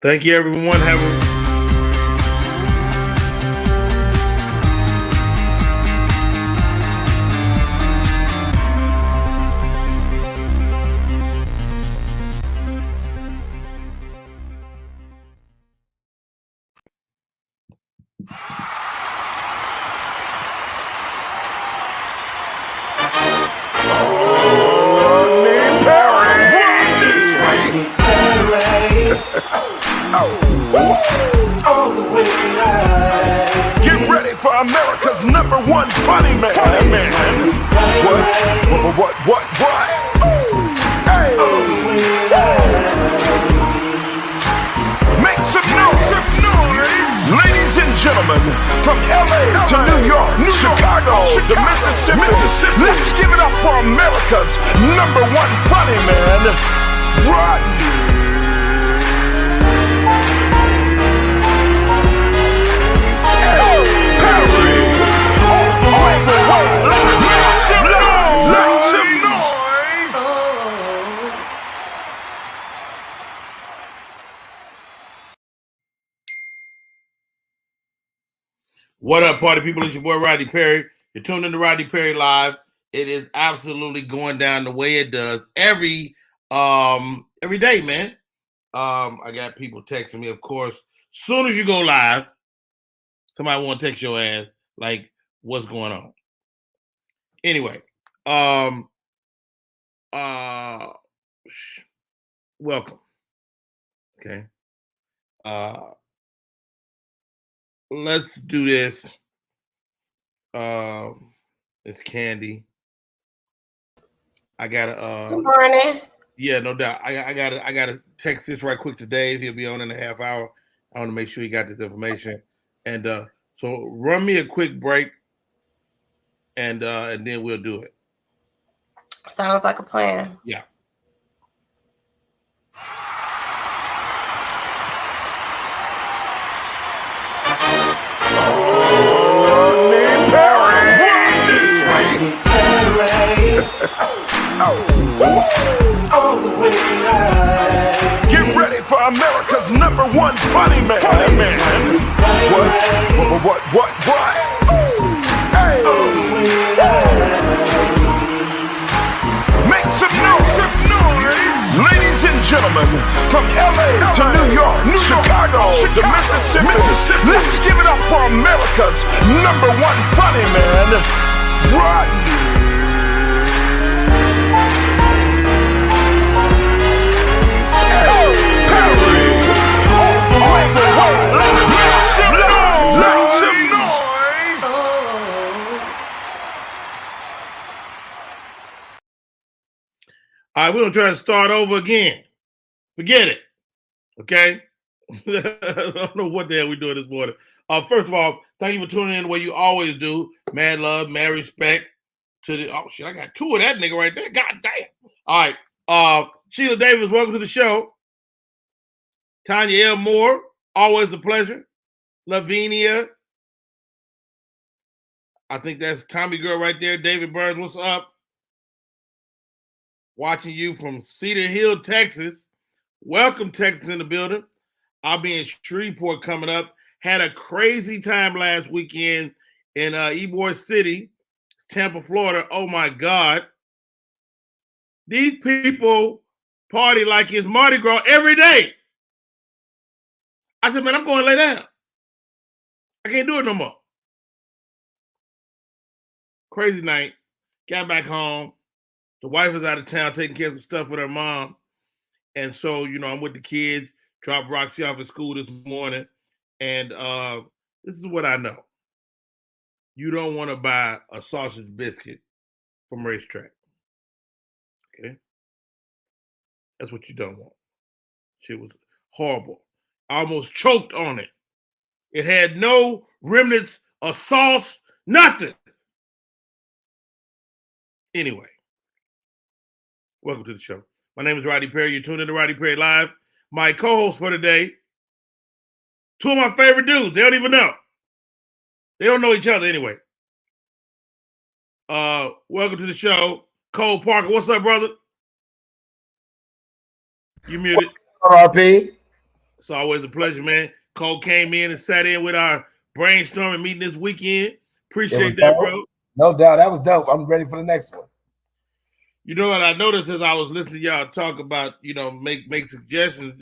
Thank you, everyone. Have a Get ready for America's #1 funny man. What? Hey. Make some noise. Ladies and gentlemen, from LA to New York, Chicago to Mississippi, let's give it up for America's #1 funny man, Rodney. What up, party people? It's your boy Rodney Perry. You're tuned in to Rodney Perry Live. It is absolutely going down the way it does every day, man. I got people texting me, of course. Soon as you go live, somebody want to text your ass, like, what's going on? Anyway, welcome. Okay. Let's do this. It's Candy. I gotta Good morning. Yeah, no doubt. I gotta text this right quick to Dave. He'll be on in a half hour. I want to make sure he got this information. And so run me a quick break and then we'll do it. Sounds like a plan. Yeah. Get ready for America's #1 funny man. What? Hey. Make some noise. Ladies and gentlemen, from LA to New York, Chicago to Mississippi, let's give it up for America's #1 funny man, Rodney. All right, we're gonna try to start over again. Forget it. Okay. I don't know what the hell we're doing this morning. First of all, thank you for tuning in the way you always do. Mad love, mad respect to the shit. I got two of that nigga right there. God damn. All right. Sheila Davis, welcome to the show. Tanya L. Moore, always a pleasure. Lavinia. I think that's Tommy Girl right there. David Burns, what's up? Watching you from Cedar Hill, Texas. Welcome, Texas, in the building. I'll be in Shreveport coming up. Had a crazy time last weekend in Ybor City, Tampa, Florida. Oh, my God. These people party like it's Mardi Gras every day. I said, man, I'm going to lay down. I can't do it no more. Crazy night. Got back home. The wife was out of town taking care of some stuff with her mom. And so, I'm with the kids, dropped Roxy off at school this morning. And this is what I know. You don't want to buy a sausage biscuit from Racetrack. Okay? That's what you don't want. Shit was horrible. I almost choked on it. It had no remnants of sauce, nothing. Anyway. Welcome to the show. My name is Rodney Perry. You're tuned in to Rodney Perry Live. My co-host for today, two of my favorite dudes. They don't even know. They don't know each other anyway. Welcome to the show. Cole Parker, what's up, brother? You muted. RP. It's always a pleasure, man. Cole came in and sat in with our brainstorming meeting this weekend. Appreciate that, dope. bro. No doubt. That was dope. I'm ready for the next one. You know what I noticed as I was listening to y'all talk about, make suggestions.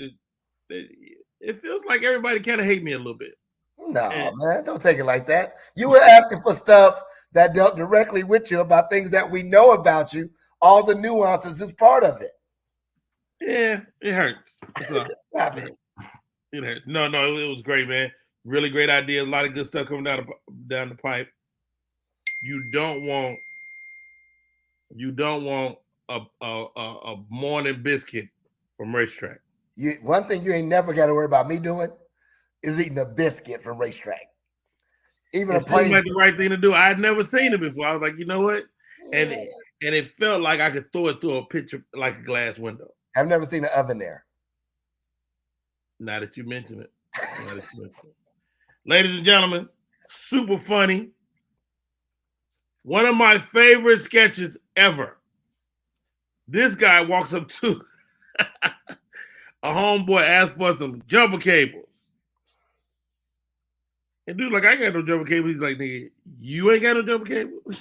It feels like everybody kind of hate me a little bit. No, man, don't take it like that. You were asking for stuff that dealt directly with you about things that we know about you. All the nuances is part of it. Yeah, it hurts. Stop it. It hurts. No, it was great, man. Really great idea. A lot of good stuff coming down the pipe. You don't want a morning biscuit from Racetrack. One thing you ain't never got to worry about me doing is eating a biscuit from Racetrack. Even it seemed like the right thing to do. I had never seen it before. I was like, you know what? And it felt like I could throw it through a picture like a glass window. I've never seen an oven there. Now that you mention it. Ladies and gentlemen, super funny. One of my favorite sketches ever. This guy walks up to a homeboy, asks for some jumper cables. And dude's like, I ain't got no jumper cables. He's like, nigga, you ain't got no jumper cables?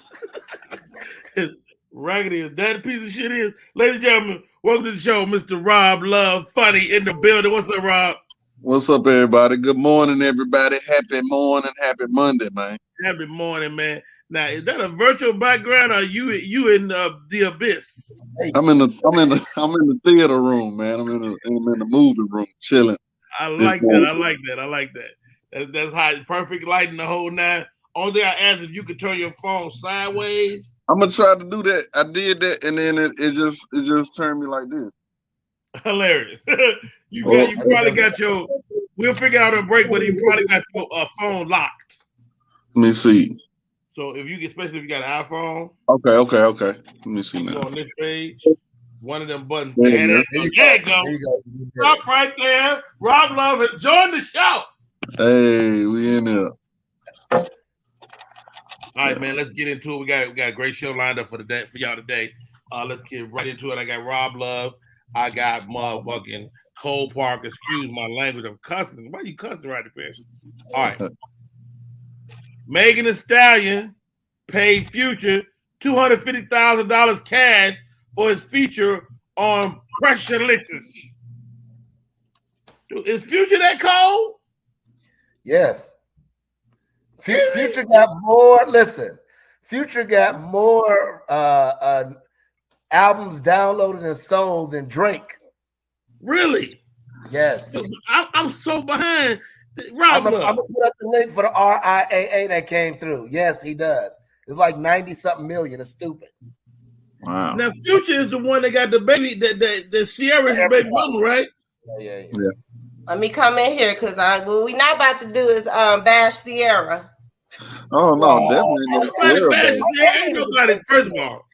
Raggedy as that piece of shit is. Ladies and gentlemen, welcome to the show, Mr. Rob Love, funny in the building. What's up, Rob? What's up, everybody? Good morning, everybody. Happy morning, happy Monday, man. Happy morning, man. Now, is that a virtual background, or you in the abyss? I'm in the theater room, man. I'm in the movie room, chilling. I like that. That's how perfect lighting the whole nine. Only thing I asked if you could turn your phone sideways. I'm gonna try to do that. I did that, and then it just turned me like this. Hilarious. You probably got your. We'll figure out a break, but you probably got your phone locked. Let me see. So especially if you got an iPhone. Okay. Let me see now. On this page, one of them buttons. There you go. Stop right there. Rob Love has joined the show. Hey, we in there. All right, man. Let's get into it. We got a great show lined up for y'all today. Let's get right into it. I got Rob Love. I got motherfucking Cole Park. Excuse my language. I'm cussing. Why you cussing right there? All right. Megan Thee Stallion paid Future $250,000 cash for his feature on Pressure License. Is Future that cold? Yes. Future got more. Listen, Future got more albums downloaded and sold than Drake. Really? Yes. I'm so behind. I'm gonna put up the link for the RIAA that came through. Yes, he does. It's like 90-something million. It's stupid. Wow. Now Future is the one that got the baby, the Sierra's baby mama, right? Yeah. Let me come in here because what we not about to do is bash Sierra. Oh no, definitely ain't nobody. First of all,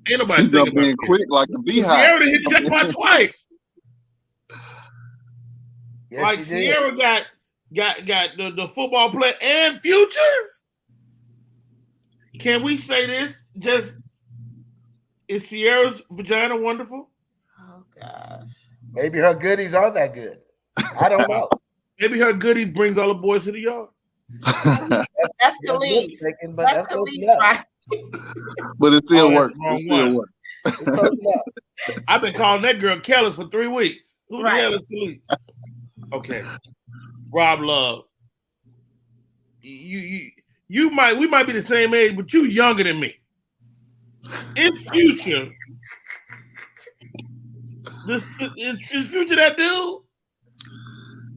ain't nobody she's thinking being quick like the beehive. Sierra hit the jackpot twice. Yes, like Sierra got the football player and Future. Can we say this? Just is Sierra's vagina wonderful? Oh gosh. Maybe her goodies are that good. I don't know. Maybe her goodies brings all the boys to the yard. That's Khalid. That's Khalid, right? But it still works. I've been calling that girl Kellis for 3 weeks. Who the hell is Khalid? Okay, Rob Love. We might be the same age, but you younger than me. Is Future? Is Future that dude?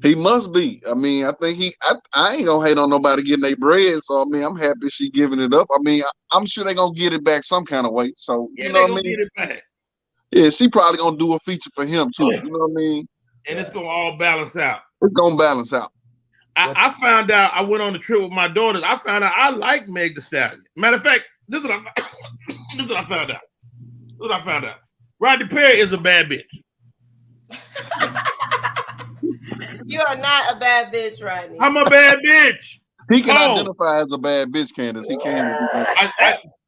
He must be. I mean, I think I ain't gonna hate on nobody getting their bread. So I mean, I'm happy she giving it up. I mean, I'm sure they gonna get it back some kind of way. So you know what I mean? Get it back. Yeah, she probably gonna do a feature for him too. You know what I mean? And it's gonna all balance out. It's gonna balance out. I found out. I went on the trip with my daughters. I found out I like Meg Thee Stallion. Matter of fact, this is what I found out. Rodney Perry is a bad bitch. You are not a bad bitch, Rodney. I'm a bad bitch. He can identify as a bad bitch, Candace. He can.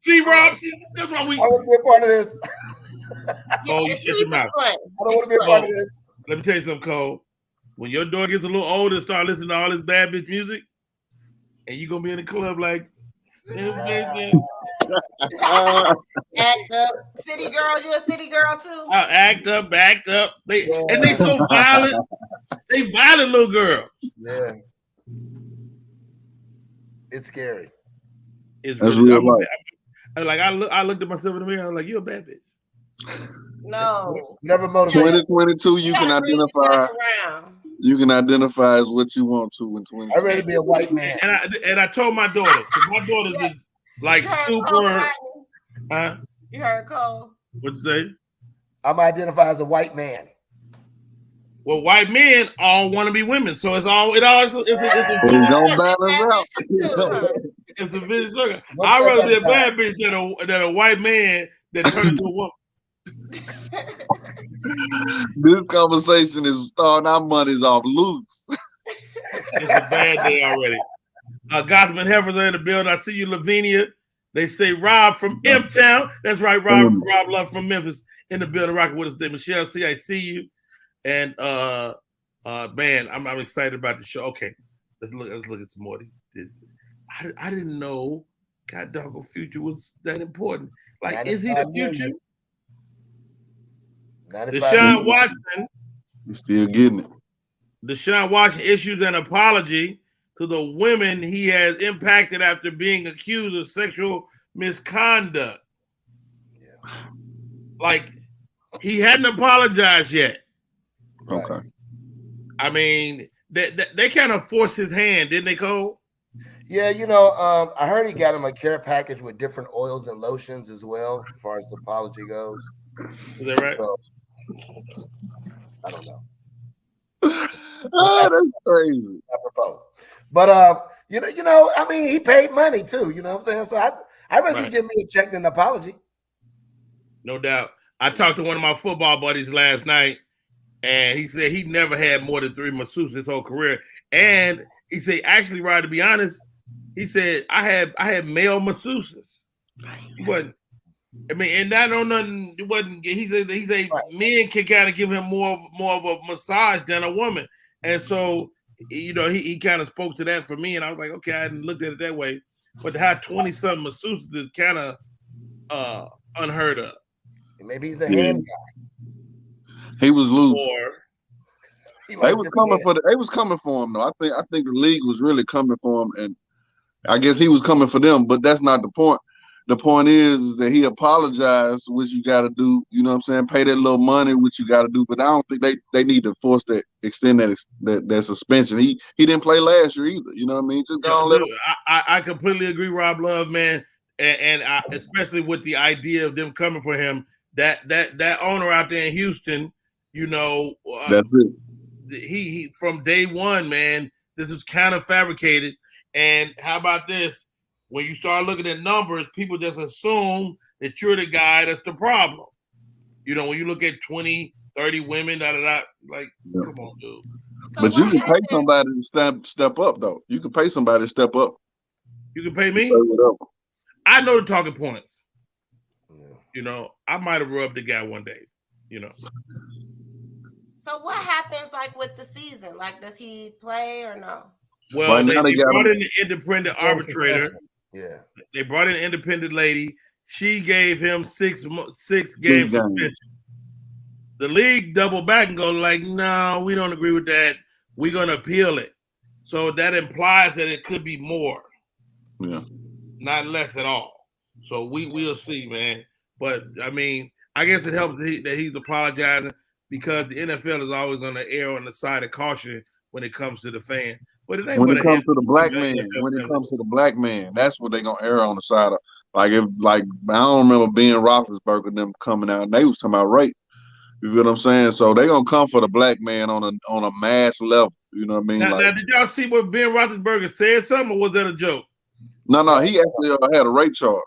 See, Rob. That's why we. I want to be a part of this. Oh, you shut your mouth. I don't want to be a part of this. Let me tell you something, Cole. when your daughter gets a little older and start listening to all this bad bitch music, and you gonna be in the club like, Act up, city girl. You a city girl too? act up, act up. And they so violent. They violent little girls. Yeah. It's scary. It's That's really, real life. I looked at myself in the mirror. I was like, "You a bad bitch." No. Never motivated. 2022, you can identify. You can identify as what you want to in 2022. I'd rather be a white man. And I told my daughter, 'cause my daughter's is like super. You heard Cole? What'd you say? I'm identified as a white man. Well, white men all want to be women, so it's don't balance out. It's a vicious circle. I'd rather be a bad bitch than a white man that turned into a woman. This conversation is starting our money's off loose. It's a bad day already. Gossman Heifers are in the building. I see you, Lavinia. They say Rob from M-Town. That's right, Rob Love from Memphis in the building, rocking with us today. Michelle C, I see you. And man, I'm excited about the show. Okay, let's look at some more. I didn't know God Doggo Future was that important. Like, is he the future? Deshaun Watson. You're still getting it. Deshaun Watson issues an apology to the women he has impacted after being accused of sexual misconduct. Yeah. Like, he hadn't apologized yet. Okay. I mean, they kind of forced his hand, didn't they, Cole? Yeah, I heard he got him a care package with different oils and lotions as well, as far as the apology goes. Is that right? So, I don't know. That's crazy. But I mean, he paid money too. You know what I'm saying? So I'd rather give me a check than an apology. No doubt. I talked to one of my football buddies last night, and he said he never had more than 3 masseuses his whole career. And he said, actually, Rod, to be honest, he said I had male masseuses. He wasn't. I mean, and that on nothing. It wasn't. He said men can kind of give him more of a massage than a woman, and so he kind of spoke to that for me, and I was like, okay, I hadn't looked at it that way, but to have 20-something masseuses is kind of unheard of. Maybe he's a hand guy. He was loose. They was coming for him though. I think the league was really coming for him, and I guess he was coming for them. But that's not the point. The point is that he apologized, which you got to do. You know what I'm saying? Pay that little money, which you got to do. But I don't think they need to force extend that suspension. He didn't play last year either. You know what I mean? Just I completely agree, Rob Love, man, and especially with the idea of them coming for him. That owner out there in Houston, that's it. He from day one, man, this is kind of fabricated. And how about this? When you start looking at numbers, people just assume that you're the guy that's the problem. When you look at 20, 30 women, like, come on, dude. But you can pay somebody to step up, though. You can pay somebody to step up. You can pay me? I know the talking points. I might have rubbed the guy one day, So what happens with the season? Does he play or no? Well, they brought in the independent arbitrator. Yeah. They brought in an independent lady. She gave him 6 game suspension. The league doubled back and go no, we don't agree with that. We're going to appeal it. So that implies that it could be more. Yeah. Not less at all. So we'll see, man. But, I mean, I guess it helps that he's apologizing because the NFL is always going to err on the side of caution when it comes to the fan. But it ain't when it comes to the black man, that's what they're gonna err on the side of. I don't remember Ben Roethlisberger and them coming out and they was talking about rape. You feel what I'm saying? So they gonna come for the black man on a mass level. You know what I mean? Now, did y'all see what Ben Roethlisberger said? Something, or was that a joke? No, he actually had a rape charge.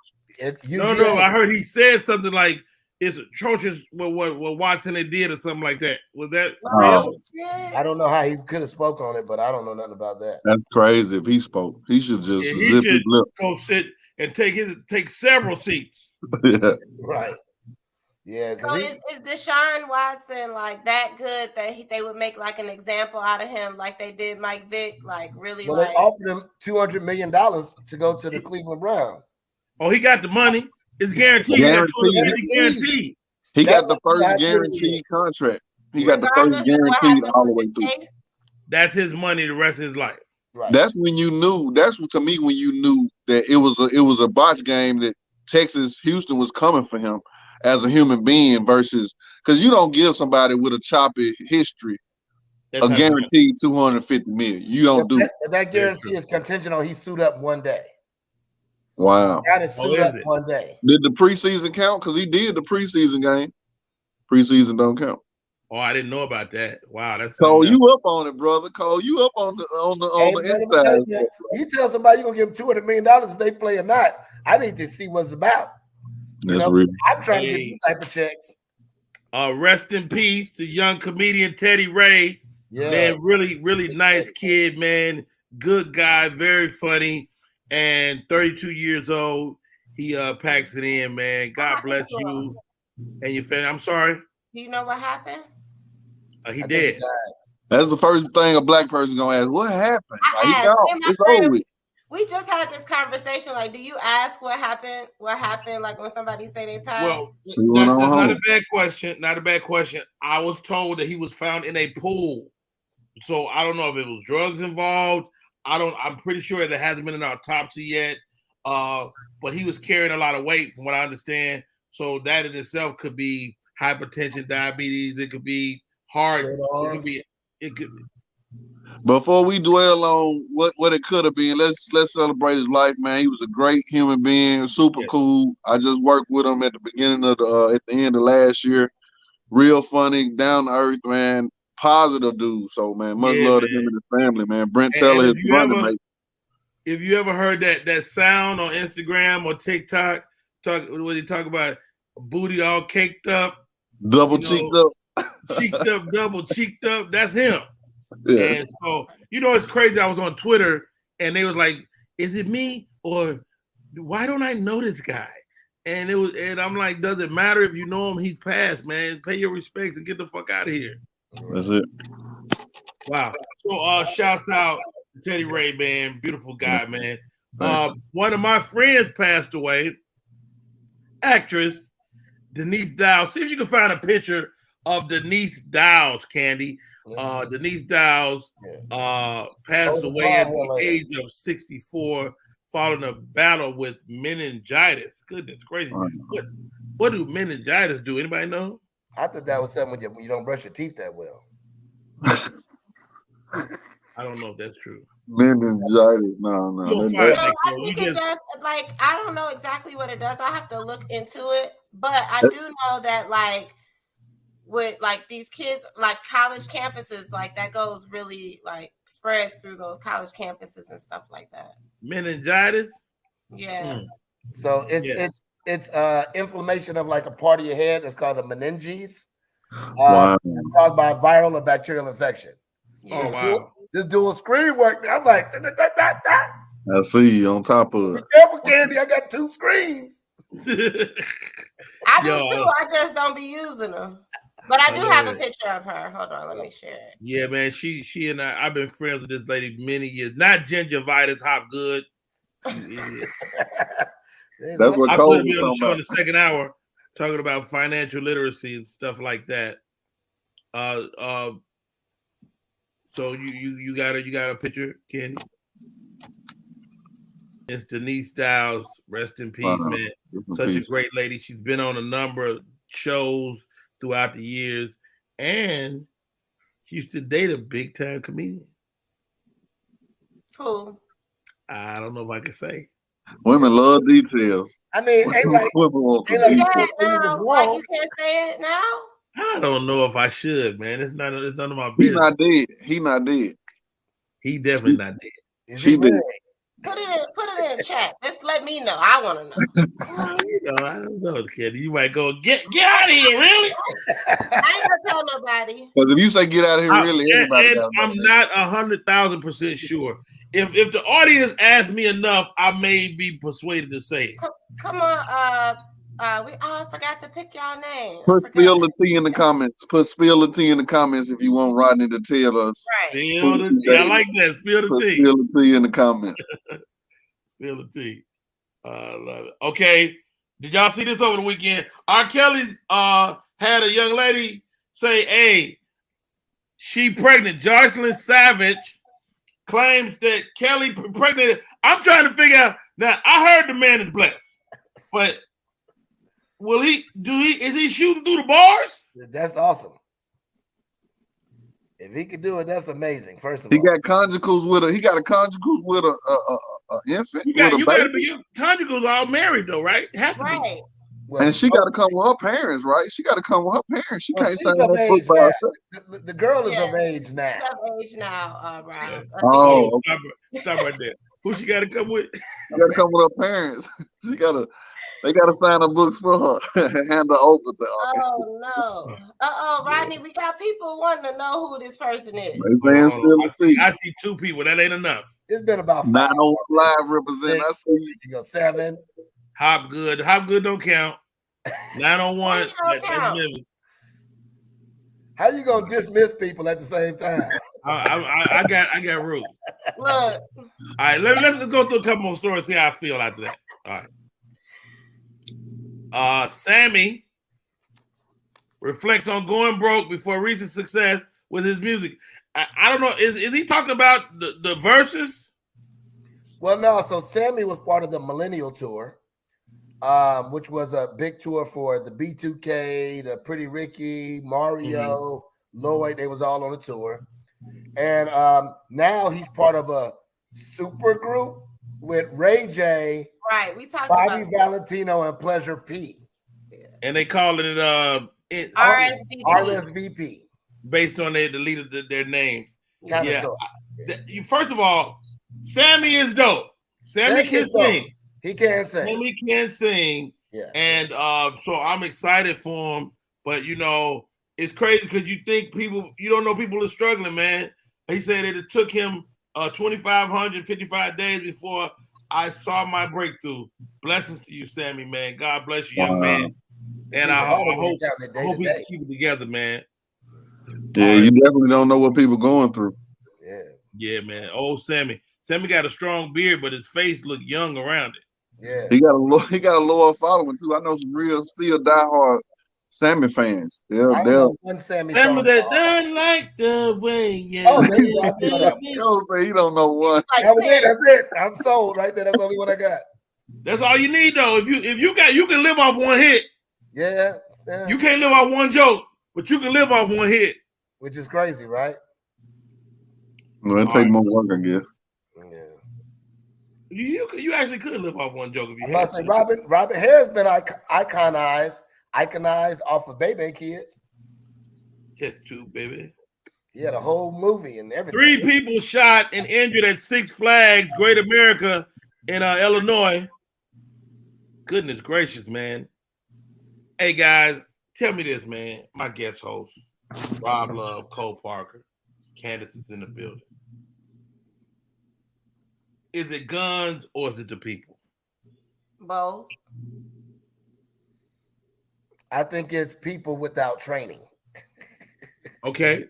No, I heard he said something like it's atrocious what Watson did or something like that. Was that real? I don't know how he could have spoke on it, but I don't know nothing about that. That's crazy. If he spoke, he should just zip his lip. Go sit and take several seats. Yeah. Right. Yeah, So is Deshaun Watson like that good that they would make like an example out of him like they did Mike Vick? Like really well, they like offered him $200 million to go to the Cleveland Browns. Oh, he got the money. It's guaranteed. Guaranteed. He got the first guaranteed contract. He got the first guaranteed all the way through. That's his money the rest of his life. Right. That's when you knew. That's to me when you knew that it was a botch game, that Houston was coming for him as a human being versus, because you don't give somebody with a choppy history a guaranteed $250 million. You don't do that guarantee is contingent on he suit up one day. Wow. Got to suit up one day. Did the preseason count? Because he did the preseason game. Preseason don't count. Oh, I didn't know about that. Wow, that's Cole, you up on it, brother. Cole, you up on the inside. You tell somebody you're gonna give them $200 million if they play or not. I need to see what's about. I'm trying to get these type of checks. Rest in peace to young comedian Teddy Ray. Yeah, man, really, really nice kid, man. Good guy, very funny, and 32 years old. He packs it in, man. God bless you and your family. I'm sorry. Do you know what happened? He did. That's the first thing a black person gonna ask. What happened? It's over with. We just had this conversation. Like, do you ask what happened? What happened? Like when somebody say they passed? Well, that's not a bad question. Not a bad question. I was told that he was found in a pool. So I don't know if it was drugs involved. I'm pretty sure there hasn't been an autopsy yet. But he was carrying a lot of weight from what I understand. So that in itself could be hypertension, diabetes. It could be heart. It could be. Before we dwell on what it could have been, let's celebrate his life, man. He was a great human being, super cool. I just worked with him at the beginning of at the end of last year. Real funny, down to earth, man. Positive dude. So, man, much love to him and his family, man. Brent Teller, his running mate. If you ever heard that sound on Instagram or TikTok, when they talk about booty all caked up, double cheeked up, double cheeked up, that's him. Yeah. And so, it's crazy. I was on Twitter and they was like, is it me or why don't I know this guy? And I'm like, does it matter if you know him? He's passed, man. Pay your respects and get the fuck out of here. That's it. Wow. So shouts out to Teddy Ray, man. Beautiful guy, man. One of my friends passed away. Actress Denise Dowles. See if you can find a picture of Denise Dowles, Candy. Denise Dowles passed away at the age of 64 following a battle with meningitis. Goodness gracious. What do meningitis do? Anybody know? I thought that was something when you don't brush your teeth that well. I don't know if that's true. Meningitis, no. I think it does. Like, I don't know exactly what it does. I have to look into it, but I do know that like with like these kids, like college campuses, like that goes really like spreads through those college campuses and stuff like that. Meningitis? Yeah. So it's inflammation of like a part of your head. It's called the meninges. Wow. It's caused by a viral or bacterial infection. Oh wow. Just doing screen work. I'm like, I see you on top of it. Be careful, Candy. I got 2 screens. I do too. I just don't be using them. But I do have a picture of her. Hold on, let me share it. Yeah, man. She and I've been friends with this lady many years. Not gingivitis, Hopgood. That's what Cole was talking on the show in the second hour, talking about financial literacy and stuff like that. So you got a picture, Candy? It's Denise Dowles. Rest in peace, man. Such a great lady. She's been on a number of shows throughout the years, and she used to date a big time comedian. Who? I don't know if I can say. Women love details. I mean, ain't like you can't say it now. I don't know if I should, man. It's none of my business. He not dead. He definitely not dead. She did. Put it in the chat. Just let me know. I want to know. I don't know, kid. You might go get out of here, really? I ain't gonna tell nobody. Because if you say get out of here, really, everybody. I'm not 100,000% sure. If the audience asks me enough, I may be persuaded to say it. Come on, I forgot to pick y'all name. Put spill the tea in the comments. Put spill the tea in the comments if you want Rodney to tell us. Right. Spill the tea. I like that. Spill the tea. Spill the tea in the comments. Spill the tea. I love it. Okay. Did y'all see this over the weekend? R. Kelly had a young lady say, hey, she pregnant. Jocelyn Savage claims that Kelly pregnant. I'm trying to figure out. Now, I heard the man is blessed, but is he shooting through the bars? That's awesome. If he can do it, that's amazing. First of all, he got conjugals with a infant. You got to be conjugals all married though, right? Have to be. Well, and she got to come with her parents, right? She got to come with her parents. She can't sign of that age book by herself. The girl is of age now. She's of age now, Rob. Oh, stop right there. Who she got to come with? She got to come with her parents. They got to sign the books for her. Hand her over to her. Oh no! Rodney, we got people wanting to know who this person is. I see two people. That ain't enough. It's been about 5. 901 live represent. I see you go 7. Hopgood don't count. 901. How you gonna dismiss people at the same time? I got rules. Look. All right, let's go through a couple more stories. See how I feel after that. All right. Sammy reflects on going broke before recent success with his music. I don't know. Is he talking about the verses? Well, no. So Sammy was part of the Millennial Tour, which was a big tour for the B2K, the Pretty Ricky, Mario, Lloyd. They was all on the tour. And now he's part of a super group with Ray J, right? We talked Bobby about Valentino and Pleasure P. And they calling it RSVP. Based on the lead of their names. First of all, Sammy is dope. Sammy can sing. He can sing. Sammy can sing. Yeah. And so I'm excited for him. But it's crazy because you don't know people are struggling, man. He said that it took him 2,555 days before I saw my breakthrough. Blessings to you, Sammy, man. God bless you, young man. And I hope he can keep it together, man. Yeah, you definitely don't know what people going through. Yeah, man. Old Sammy. Sammy got a strong beard, but his face look young around it. Yeah. He got a loyal following too. I know some real still diehard Sammy fans. They'll one Sammy song that doesn't like the way you. Oh, say he don't know one. That's it. I'm sold right there. That's the only one I got. That's all you need though. If you can live off one hit. Yeah. You can't live off one joke, but you can live off one hit. Which is crazy, right? Well, it take more work, I guess. Yeah. You actually could live off one joke if you had. Robin Harris been iconized off of Baby Kids. Just 2, baby. He had a whole movie and everything. 3 people shot and injured at Six Flags Great America in Illinois. Goodness gracious, man. Hey guys, tell me this, man. My guest host, Rob Love, Cole Parker, Candace is in the building. Is it guns or is it the people? Both. I think it's people without training. Okay.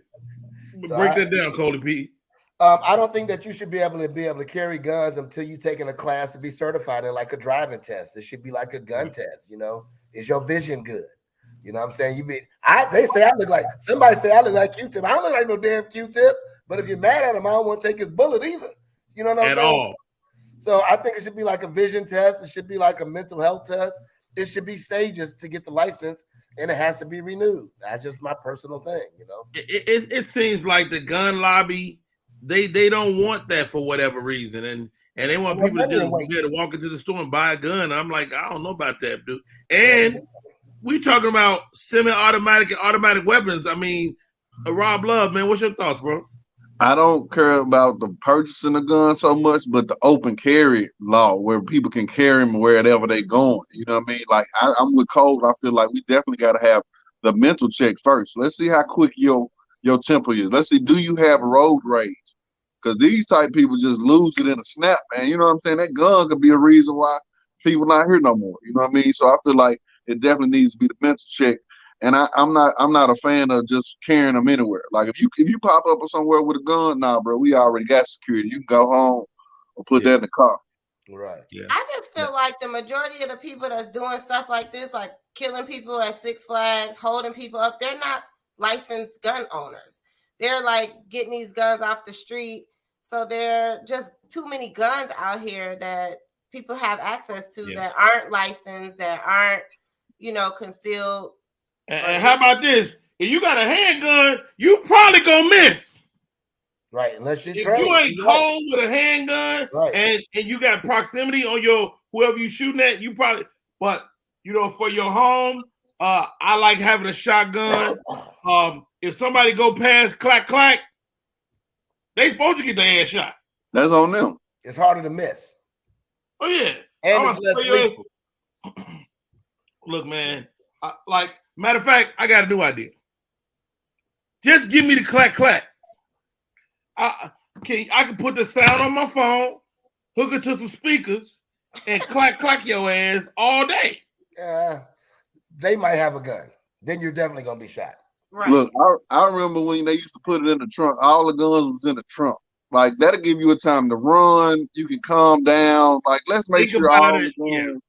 Break that down, Coley P. I don't think that you should be able to carry guns until you've taken a class to be certified in like a driving test. It should be like a gun test, Is your vision good? You know what I'm saying? They say I look like, somebody say I look like Q-Tip. I don't look like no damn Q-Tip, but if you're mad at him, I don't want to take his bullet either. You know what I'm saying? At all. So I think it should be like a vision test. It should be like a mental health test. It should be stages to get the license, and it has to be renewed. That's just my personal thing, It seems like the gun lobby, they don't want that for whatever reason, and they want people to just be able to walk into the store and buy a gun. I'm like, I don't know about that, dude. And we talking about semi-automatic and automatic weapons. I mean, Rob Love, man, what's your thoughts, bro? I don't care about the purchasing a gun so much, but the open carry law where people can carry them wherever they going. You know what I mean? Like I'm with Cole. I feel like we definitely got to have the mental check first. Let's see how quick your temper is. Let's see, do you have road rage? Because these type people just lose it in a snap, man. You know what I'm saying? That gun could be a reason why people not here no more. You know what I mean? So I feel like it definitely needs to be the mental check. And I'm not a fan of just carrying them anywhere. Like if you pop up somewhere with a gun, nah, bro, we already got security. You can go home or put that in the car. Right. Yeah. I just feel like the majority of the people that's doing stuff like this, like killing people at Six Flags, holding people up, they're not licensed gun owners. They're like getting these guns off the street. So there are just too many guns out here that people have access to that aren't licensed, that aren't, concealed. And how about this? If you got a handgun, you probably gonna miss. Right, unless you if train. you ain't cold with a handgun, and you got proximity on your whoever you shooting at, you probably. But for your home, I like having a shotgun. If somebody go past clack clack, they supposed to get their ass shot. That's on them. It's harder to miss. Oh yeah, and it's less lethal. Look, man. Matter of fact, I got a new idea. Just give me the clack clack. I can put the sound on my phone, hook it to some speakers, and clack your ass all day. They might have a gun. Then you're definitely gonna be shot. Right. Look, I remember when they used to put it in the trunk. All the guns was in the trunk. Like that'll give you a time to run. You can calm down. Like let's make sure all the guns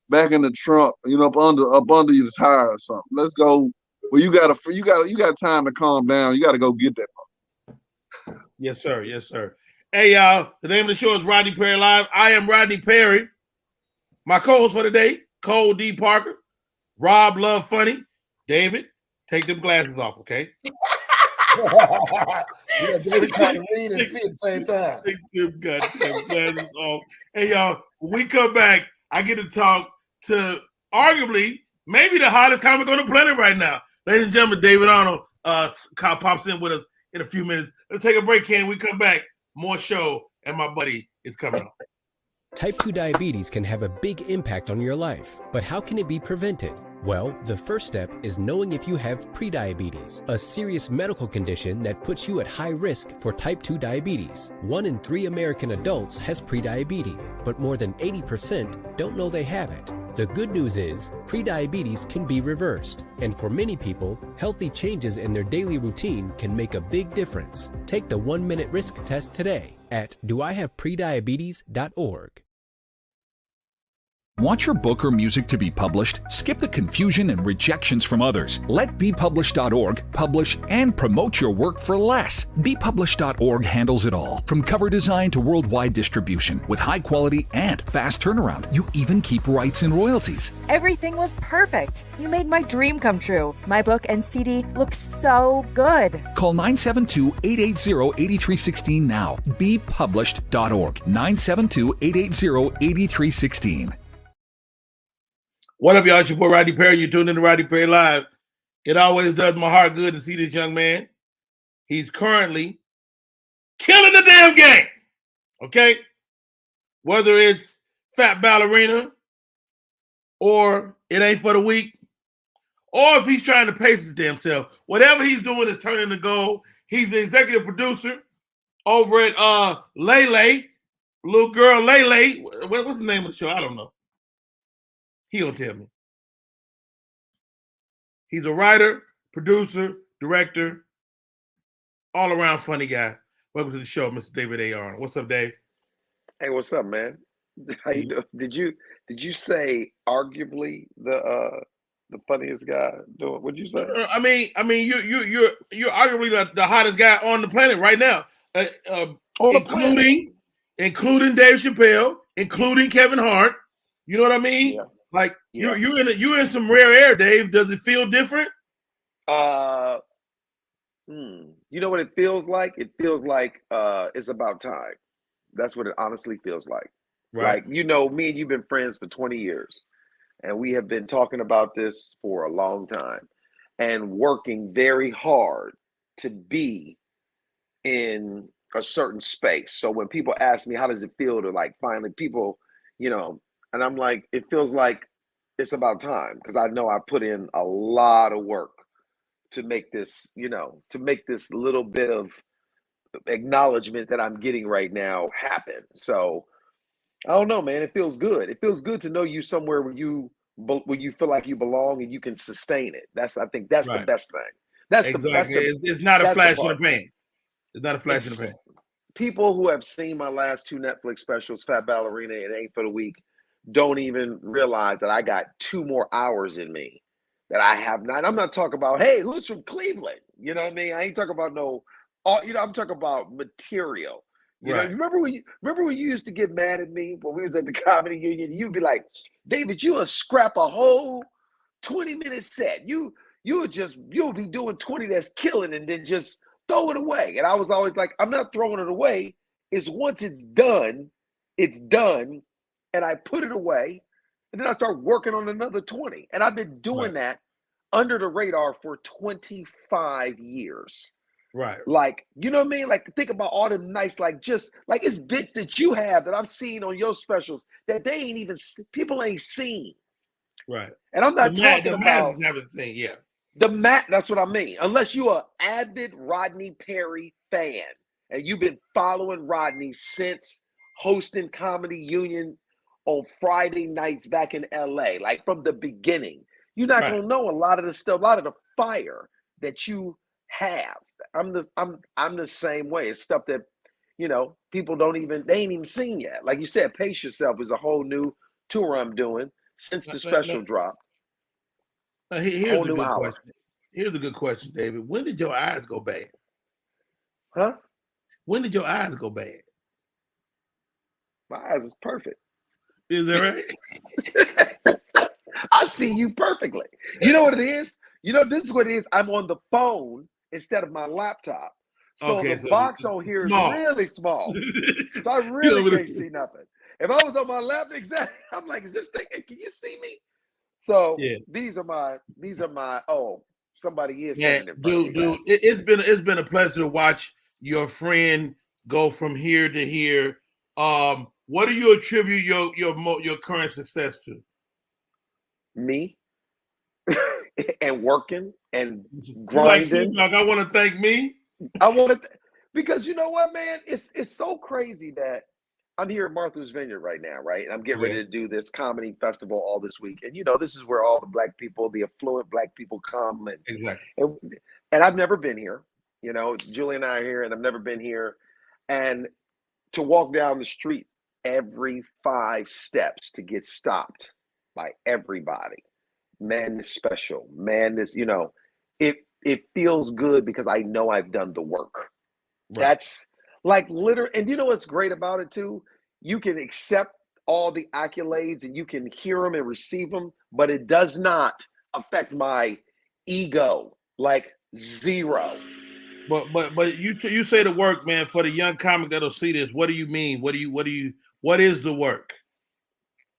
back in the trunk. Up under your tire or something. Let's go. Well, you got time to calm down. You got to go get that. Yes, sir. Yes, sir. Hey, y'all. The name of the show is Rodney Perry Live. I am Rodney Perry. My co-host for today, Cole D. Parker. Rob Love Funny. David, take them glasses off, okay? David trying to read and see at the same time. Take them glasses off. Hey, y'all. When we come back, I get to talk to arguably maybe the hottest comic on the planet right now. Ladies and gentlemen, David Arnold pops in with us in a few minutes. Let's take a break, Ken. We come back. More show, and my buddy is coming on. Type 2 diabetes can have a big impact on your life, but how can it be prevented? Well, the first step is knowing if you have prediabetes, a serious medical condition that puts you at high risk for type 2 diabetes. 1 in 3 American adults has prediabetes, but more than 80% don't know they have it. The good news is, prediabetes can be reversed, and for many people, healthy changes in their daily routine can make a big difference. Take the 1-minute risk test today at doihaveprediabetes.org. Want your book or music to be published? Skip the confusion and rejections from others. Let bepublished.org publish and promote your work for less. Bepublished.org handles it all, from cover design to worldwide distribution, with high quality and fast turnaround. You even keep rights and royalties. Everything was perfect. You made my dream come true. My book and CD look so good. Call 972-880-8316 now. Bepublished.org. 972-880-8316. What up, y'all? It's your boy Rodney Perry. You're tuned in to Rodney Perry Live. It always does my heart good to see this young man. He's currently killing the damn game. Okay? Whether it's Fat Ballerina or It Ain't For The Weak, or if he's trying to pace his damn self. Whatever he's doing is turning to gold. He's the executive producer over at Lele, little girl Lele. What's the name of the show? I don't know. He don't tell me. He's a writer, producer, director, all around funny guy. Welcome to the show, Mr. David A. Arnold. What's up, Dave? Hey, what's up, man? How you doing? Did you say arguably the funniest guy doing? What'd you say? I mean, you're arguably the hottest guy on the planet right now, including Dave Chappelle, including Kevin Hart. You know what I mean? Yeah. Like you're in some rare air, Dave. Does it feel different? You know what it feels like? It feels like it's about time. That's what it honestly feels like. Right. Like, me and you've been friends for 20 years, and we have been talking about this for a long time and working very hard to be in a certain space. So when people ask me, how does it feel to like finally people, and I'm like, it feels like it's about time, because I know I put in a lot of work to make this, to make this little bit of acknowledgement that I'm getting right now happen. So I don't know, man. It feels good. It feels good to know you somewhere where you where you feel like you belong and you can sustain it. I think that's the Right. best thing. That's Exactly. the It's not a that's the flash in the part. pan. It's not a flash in the pan. People who have seen my last 2 Netflix specials, Fat Ballerina and Ain't for the Week, don't even realize that I got 2 more hours in me that I have not. I'm not talking about, hey, who's from Cleveland? You know what I mean? I ain't talking about I'm talking about material. You know, Right. you remember when you used to get mad at me when we was at the comedy union? You'd be like, David, you would scrap a whole 20-minute set. You'll be doing 20 that's killing and then just throw it away. And I was always like, I'm not throwing it away. It's once it's done, and I put it away, and then I start working on another 20. And I've been doing that under the radar for 25 years. Right. Like, you know what I mean? Like, think about all the nice, like, just like it's bits that you have that I've seen on your specials that people ain't seen. Right. And I'm not talking the about masses haven't seen, yeah. that's what I mean. Unless you're an avid Rodney Perry fan and you've been following Rodney since hosting Comedy Union on Friday nights back in LA, like from the beginning, you're not gonna know a lot of the stuff, a lot of the fire that you have. I'm the same way. It's stuff that, people they ain't even seen yet. Like you said, Pace Yourself is a whole new tour I'm doing since the special dropped. Here's a good question. Here's a good question, David. When did your eyes go bad? Huh? When did your eyes go bad? My eyes is perfect. Is that right? I see you perfectly. You know what it is? This is what it is. I'm on the phone instead of my laptop. So the box on here is really small. So I really can't see nothing. If I was on my laptop, exactly, I'm like, is this thing, can you see me? So these are my somebody is standing in front of me. Dude, it's been a pleasure to watch your friend go from here to here. What do you attribute your current success to? Me and working and grinding. Like I want to thank me. I want to because you know what, man? It's so crazy that I'm here at Martha's Vineyard right now, right? And I'm getting ready to do this comedy festival all this week. And this is where all the black people, the affluent black people come. And I've never been here. Julie and I are here, and I've never been here. And to walk down the street every 5 steps to get stopped by everybody. Man, this special. Man, this, it feels good because I know I've done the work. Right. That's like literally, and you know what's great about it too? You can accept all the accolades and you can hear them and receive them, but it does not affect my ego, like zero. But you say the work, man, for the young comic that'll see this. What do you mean? What is the work?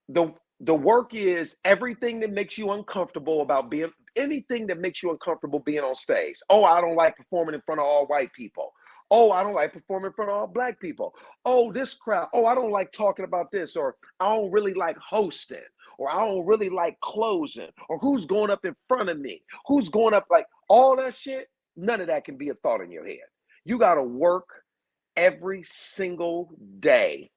The work is everything that makes you uncomfortable about anything that makes you uncomfortable being on stage. Oh, I don't like performing in front of all white people. Oh, I don't like performing in front of all black people. Oh, this crowd. Oh, I don't like talking about this, or I don't really like hosting, or I don't really like closing, or who's going up in front of me, who's going up, like all that shit. None of that can be a thought in your head. You got to work every single day.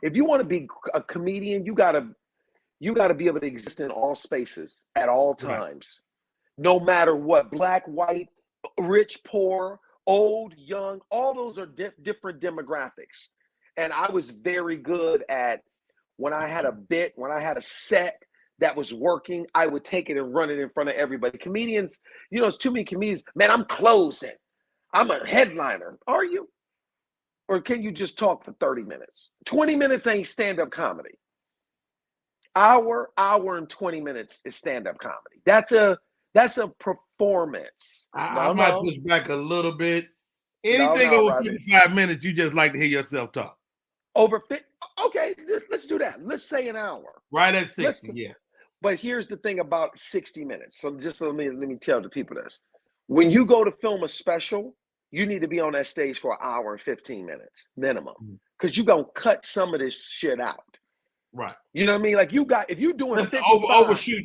If you want to be a comedian, you got to be able to exist in all spaces at all times, no matter what, black, white, rich, poor, old, young, all those are different demographics. And I was very good at when I had a set that was working, I would take it and run it in front of everybody. Comedians, it's too many comedians. Man, I'm closing. I'm a headliner. Are you? Or can you just talk for 30 minutes? 20 minutes ain't stand-up comedy. Hour and 20 minutes is stand-up comedy. That's a performance. I might push back a little bit. Anything over 55 minutes, you just like to hear yourself talk. Over 50? Okay, let's do that. Let's say an hour. Right at 60, yeah. But here's the thing about 60 minutes. So just let me tell the people this. When you go to film a special, you need to be on that stage for an hour and 15 minutes minimum, because you're going to cut some of this shit out. Right. You know what I mean? Like if you're doing 55,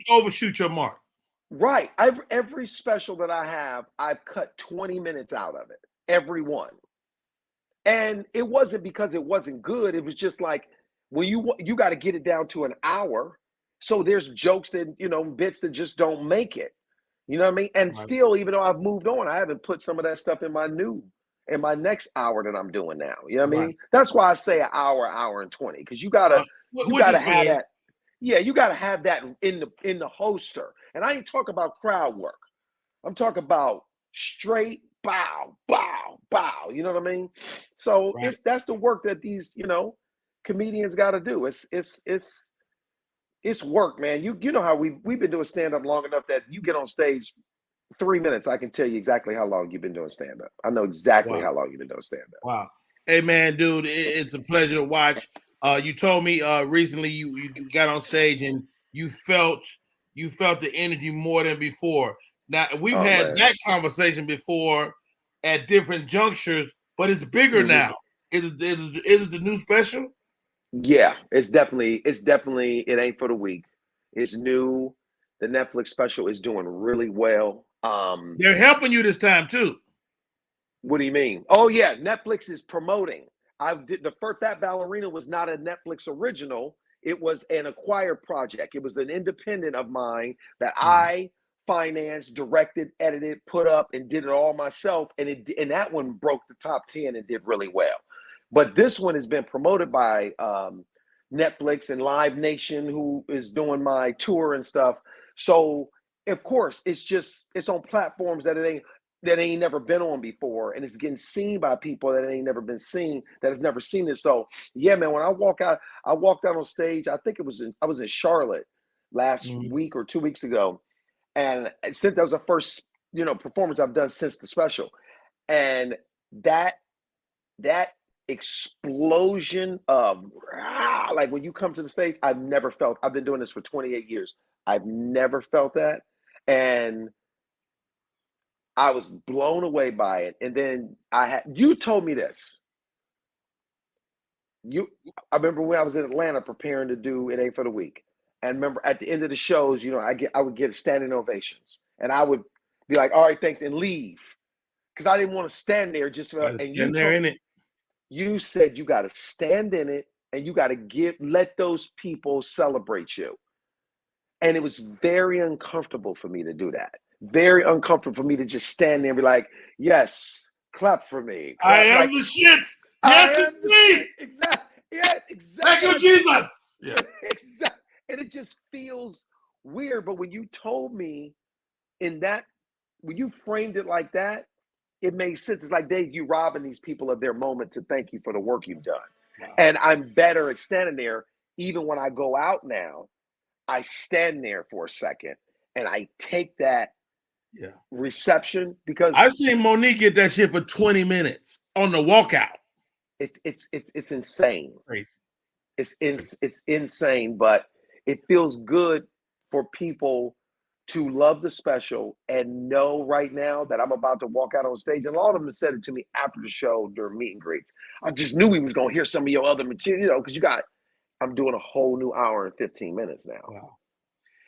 overshoot your mark. Right. Every special that I have, I've cut 20 minutes out of it. Every one. And it wasn't because it wasn't good. It was just like when you got to get it down to an hour. So there's jokes that, bits that just don't make it. You know what I mean? And still, even though I've moved on, I haven't put some of that stuff in my next hour that I'm doing now. You know what I mean? That's why I say an hour and 20, because you gotta have that. Yeah, you gotta have that in the holster. And I ain't talking about crowd work. I'm talking about straight bow, bow, bow. You know what I mean? So that's the work that these, comedians got to do. It's work, man. You know how we've been doing stand-up long enough that you get on stage 3 minutes, I can tell you exactly how long you've been doing stand-up. I know exactly how long you've been doing stand-up. Wow. Hey, man, dude, it's a pleasure to watch. You told me recently you got on stage and you felt the energy more than before. Now, we've had that conversation before at different junctures, but it's bigger now. Is it the new special? Yeah, it's definitely It Ain't for the Weak. It's new. The Netflix special is doing really well. They're helping you this time too. What do you mean? Oh yeah, Netflix is promoting. The first That Ballerina was not a Netflix original. It was an acquired project. It was an independent of mine that I financed, directed, edited, put up, and did it all myself. And that one broke the top 10 and did really well. But this one has been promoted by Netflix and Live Nation, who is doing my tour and stuff. So of course, it's on platforms that ain't never been on before, and it's getting seen by people that ain't never been seen, that has never seen it. So yeah, man, when I walked out on stage. I think I was in Charlotte last week or 2 weeks ago, and since that was the first performance I've done since the special, and that explosion of like when you come to the stage, I've been doing this for 28 years. I've never felt that. And I was blown away by it. And then you told me this. I remember when I was in Atlanta preparing to do It Ain't for the Week. And remember at the end of the shows, I would get standing ovations. And I would be like, all right, thanks, and leave. Because I didn't want to stand there just you said you got to stand in it and you got to let those people celebrate you. And it was very uncomfortable for me to do that. Very uncomfortable for me to just stand there and be like, yes, clap for me. Clap. I am the shit. Yes, it's me. Exactly. Yeah, exactly. Thank you, Jesus. Yeah. Exactly. And it just feels weird. But when you told me when you framed it like that, it makes sense. It's like, Dave, you robbing these people of their moment to thank you for the work you've done. Wow. And I'm better at standing there. Even when I go out now, I stand there for a second and I take that reception, because I've seen Monique get that shit for 20 minutes on the walkout. It's insane. Crazy. It's insane, but it feels good for people to love the special and know right now that I'm about to walk out on stage. And a lot of them said it to me after the show during meet and greets. I just knew we was going to hear some of your other material, because I'm doing a whole new hour and 15 minutes now. Wow.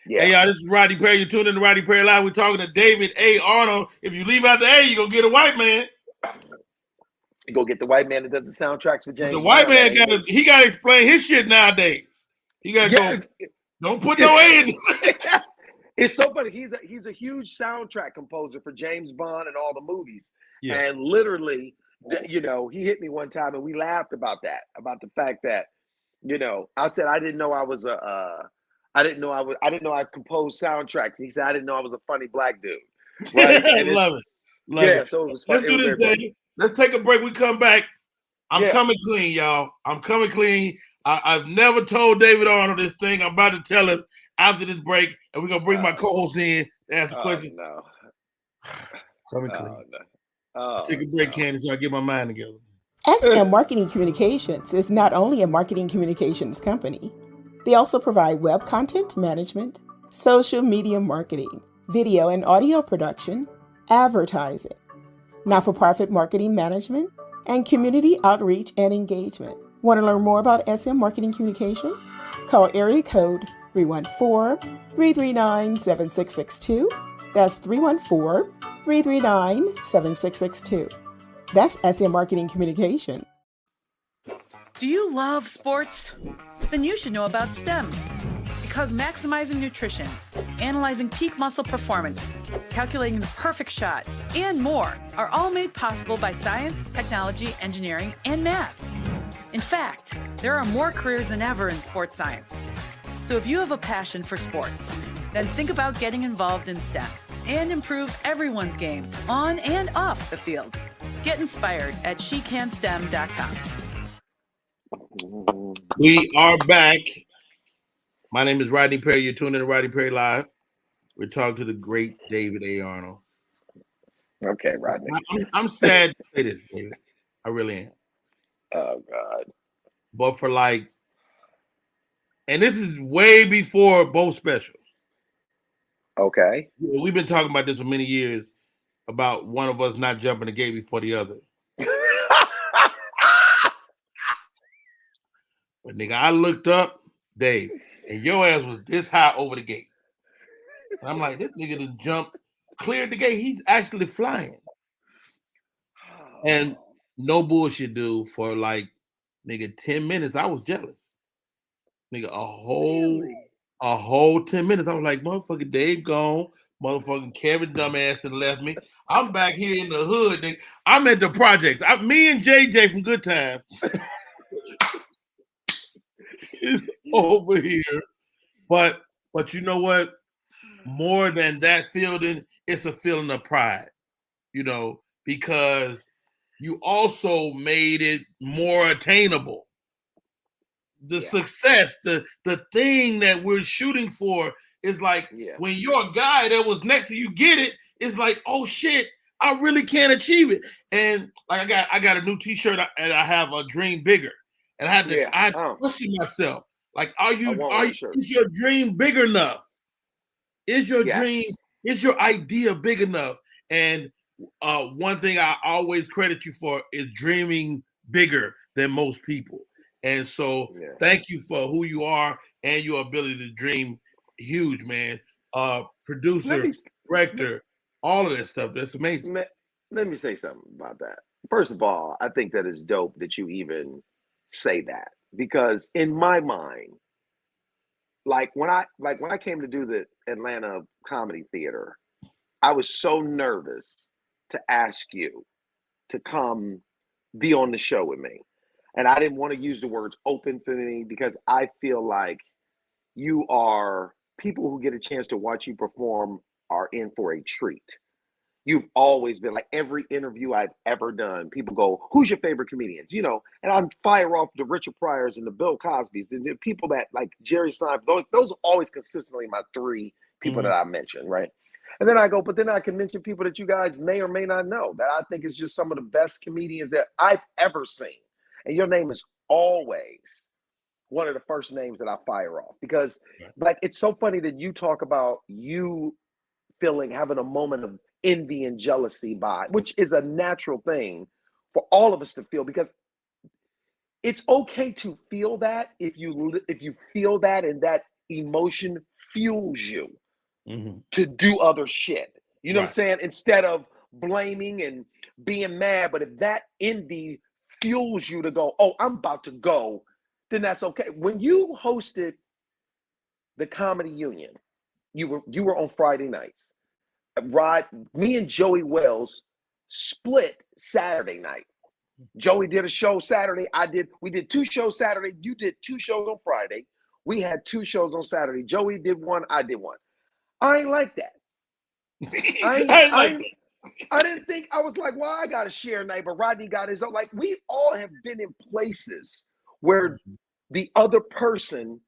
Yeah. Hey, y'all, this is Rodney Perry. You're tuning in to Rodney Perry Live. We're talking to David A. Arnold. If you leave out the A, you're going to get a white man. You go get the white man that does the soundtracks for James. The white man got to explain his shit nowadays. He got to go, don't put no A in. It's so funny. He's a huge soundtrack composer for James Bond and all the movies. Yeah. And literally, he hit me one time and we laughed about the fact that, I said I didn't know I was I didn't know I composed soundtracks. And he said I didn't know I was a funny black dude. Right? Love it. So it was funny. Let's do this, David. Let's take a break. We come back. I'm coming clean, y'all. I'm coming clean. I've never told David Arnold this thing. I'm about to tell him after this break, and we're gonna bring my co-host in to ask a question. No. Coming clean. No. Take a break, Candace, so I get my mind together. SM Marketing Communications is not only a marketing communications company. They also provide web content management, social media marketing, video and audio production, advertising, not-for-profit marketing management, and community outreach and engagement. Want to learn more about SM Marketing Communications? Call area code 314-339-7662. That's 314-339-7662. That's SM Marketing Communication. Do you love sports? Then you should know about STEM. Because maximizing nutrition, analyzing peak muscle performance, calculating the perfect shot, and more are all made possible by science, technology, engineering, and math. In fact, there are more careers than ever in sports science. So if you have a passion for sports, then think about getting involved in STEM and improve everyone's game on and off the field. Get inspired at SheCanSTEM.com. We are back. My name is Rodney Perry. You're tuning in to Rodney Perry Live. We're talking to the great David A. Arnold. Okay, Rodney. I'm sad to say this, David. I really am. Oh, God. But for and this is way before both specials. Okay. We've been talking about this for many years, about one of us not jumping the gate before the other. But nigga, I looked up, Dave, and your ass was this high over the gate. And I'm like, this nigga just jumped, cleared the gate. He's actually flying. And no bullshit, dude, for nigga, 10 minutes, I was jealous. Nigga, a whole 10 minutes. I was like, motherfucking Dave gone. Motherfucking Kevin dumbass and left me. I'm back here in the hood, nigga. I'm at the projects. Me and JJ from Good Times is over here. But you know what? More than that feeling, it's a feeling of pride, because you also made it more attainable. The success, the thing that we're shooting for is when your guy that was next to you get it, it's like, oh shit, I really can't achieve it. And I got a new t-shirt and I have a dream bigger. And I had to question myself. Is your dream big enough? Is your dream, is your idea big enough? And one thing I always credit you for is dreaming bigger than most people. And so thank you for who you are and your ability to dream huge, man. Producer, director, all of that stuff. That's amazing. Let me say something about that. First of all, I think that is dope that you even say that, because in my mind, when I came to do the Atlanta Comedy Theater, I was so nervous to ask you to come be on the show with me. And I didn't want to use the words open for me, because I feel like you are, people who get a chance to watch you perform are in for a treat. You've always been, like, every interview I've ever done, people go, who's your favorite comedians? And I'm fire off the Richard Pryors and the Bill Cosbys and the people that, like Jerry Seinfeld. Those are always consistently my three people that I mention, right? And then I go, but then I can mention people that you guys may or may not know that I think is just some of the best comedians that I've ever seen. And your name is always one of the first names that I fire off, because it's so funny that you talk about you having a moment of envy and jealousy which is a natural thing for all of us to feel, because it's okay to feel that if you feel that and that emotion fuels you to do other shit. You know what I'm saying? Instead of blaming and being mad, but if that envy fuels you to go, oh, I'm about to go, then that's okay. When you hosted the Comedy Union, you were on Friday nights. Me and Joey Wells split Saturday night. Joey did a show Saturday. We did 2 shows Saturday. You did 2 shows on Friday. We had 2 shows on Saturday. Joey did 1. I did 1. I ain't like that. I didn't think, I was like, well, I got to share night, but Rodney got his own. Like, we all have been in places where the other person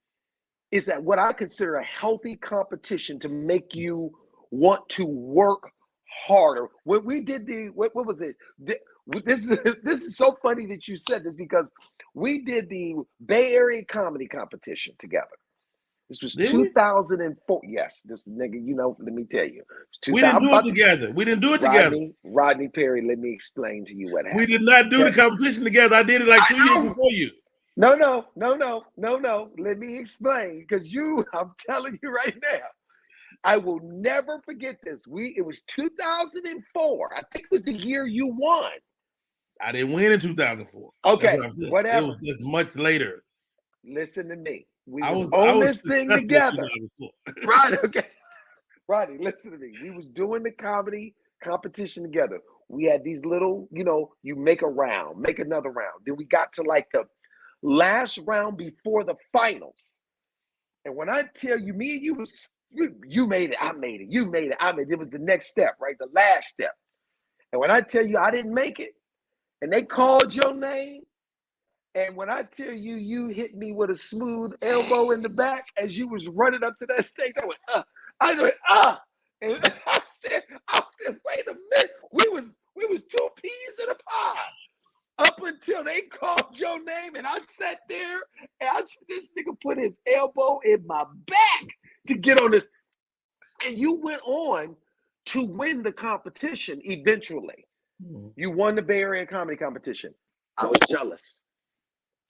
is at what I consider a healthy competition to make you want to work harder. When we did what was it? This is so funny that you said this, because we did the Bay Area comedy competition together. This was 2004. Yes, this nigga, let me tell you. We didn't do it together. Rodney Perry, let me explain to you what happened. We did not do the competition together. I did it like 2 years before you. No. Let me explain, because I'm telling you right now, I will never forget this. It was 2004. I think it was the year you won. I didn't win in 2004. Okay, whatever. It was just much later. Listen to me. We was on this thing together. Right, okay. Rodney, listen to me. We was doing the comedy competition together. We had these little, you make a round, make another round. Then we got to like the last round before the finals. And when I tell you, me and you made it, I made it, you made it, I made it. It was the next step, right? The last step. And when I tell you I didn't make it, and they called your name, and when I tell you, you hit me with a smooth elbow in the back as you was running up to that stage, I went, and I said, wait a minute, we was two peas in a pod up until they called your name, and I sat there, and this nigga put his elbow in my back to get on this, and you went on to win the competition eventually. You won the Bay Area comedy competition. I was jealous.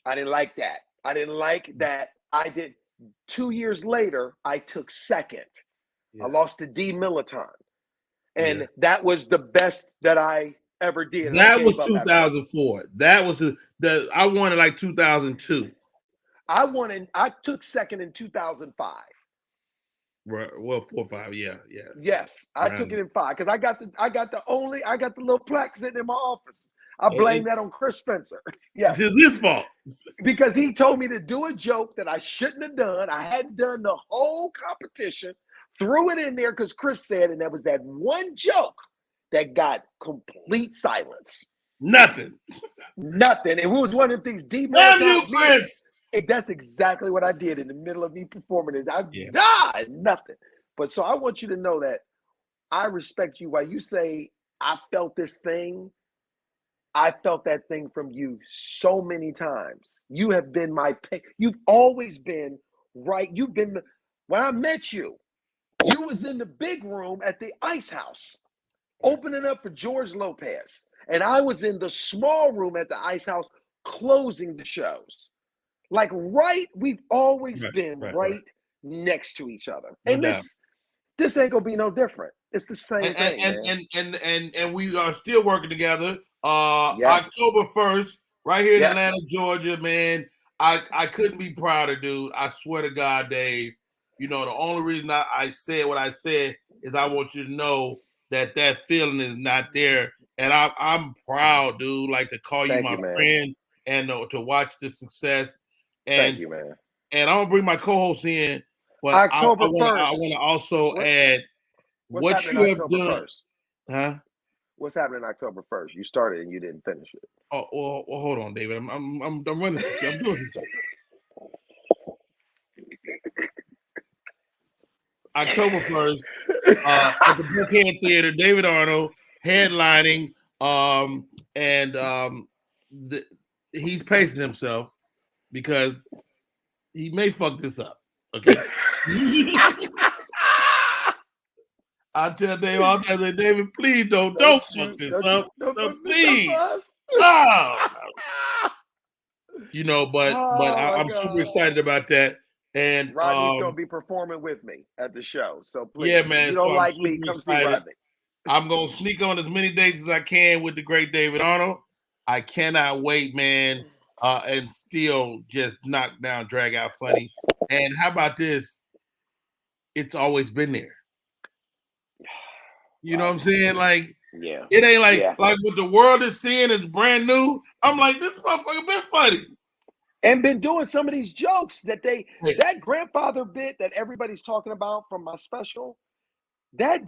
I didn't like that. I did. 2 years later, I took second. Yeah. I lost to D. Militon. And that was the best that I ever did. That was 2004. That was I won in like 2002. I took second in 2005. Right. Well, 4 or 5, yeah. Yes, I took it in 5 because I got the little plaque sitting in my office. I blame that on Chris Spencer. Yeah, it's his fault because he told me to do a joke that I shouldn't have done. I hadn't done the whole competition. Threw it in there because Chris said, and that was that one joke that got complete silence. Nothing. And it was one of the things. Damn you, Chris. That's exactly what I did in the middle of me performing it. I died, nothing. But so I want you to know that I respect you. While you say I felt this thing, I felt that thing from you so many times. You have been my pain. You've always been right. You've been when I met you, you was in the big room at the Ice House, opening up for George Lopez, and I was in the small room at the Ice House closing the shows. Like we've always been right next to each other, and this ain't gonna be no different. It's the same thing, and we are still working together. October 1st, right here in Atlanta, Georgia, man. I couldn't be prouder, dude. I swear to God, Dave. The only reason I said what I said is I want you to know that feeling is not there, and I'm proud, dude. Like to call you my friend and to watch the success. And, thank you, man. And I'm gonna bring my co-host in, but October 1st. I want to also add what you have done. 1st? Huh? What's happening October 1st? You started and you didn't finish it. Oh, well, hold on, David. I'm running some shit. I'm doing some stuff. October 1st, at the Brookhead Theater, David Arnold headlining, he's pacing himself because he may fuck this up. Okay. I tell David, please don't fuck this up. Please. No. But I'm super excited about that. And Rodney's gonna be performing with me at the show. So please, yeah, man. If you don't like me, come see Rodney. I'm gonna sneak on as many dates as I can with the great David Arnold. I cannot wait, man. And still just knock down, drag out funny. And how about this? It's always been there. You know what I'm saying? Like, it ain't like what the world is seeing is brand new. I'm like, this motherfucker been funny. And been doing some of these jokes that that grandfather bit that everybody's talking about from my special. I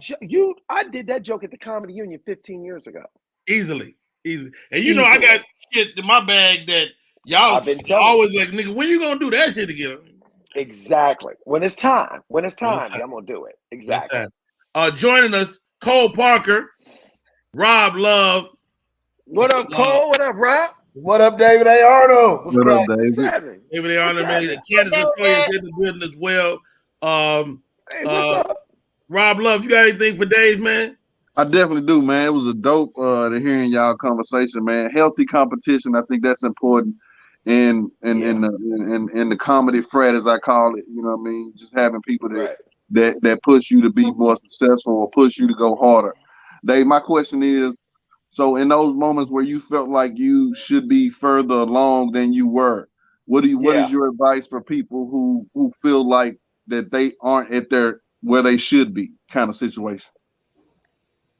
did that joke at the Comedy Union 15 years ago. Easily. And I got shit in my bag that y'all always like, nigga, when you gonna do that shit again? Exactly. When it's time, I'm gonna do it. Exactly. Joining us, Cole Parker, Rob Love. What up, Cole? What up, Rob? What up, David A. Arnold? What up, David? David A. Arnold, man. Candace is in the building as well. Hey, what's up? Rob Love, you got anything for Dave, man? I definitely do, man. It was a dope to hearing y'all conversation, man. Healthy competition, I think that's important. In the comedy frat, as I call it, you know what I mean? Just having people that push you to be more successful or push you to go harder. Dave, my question is, so in those moments where you felt like you should be further along than you were, What is your advice for people who feel like that they aren't at their where they should be kind of situation?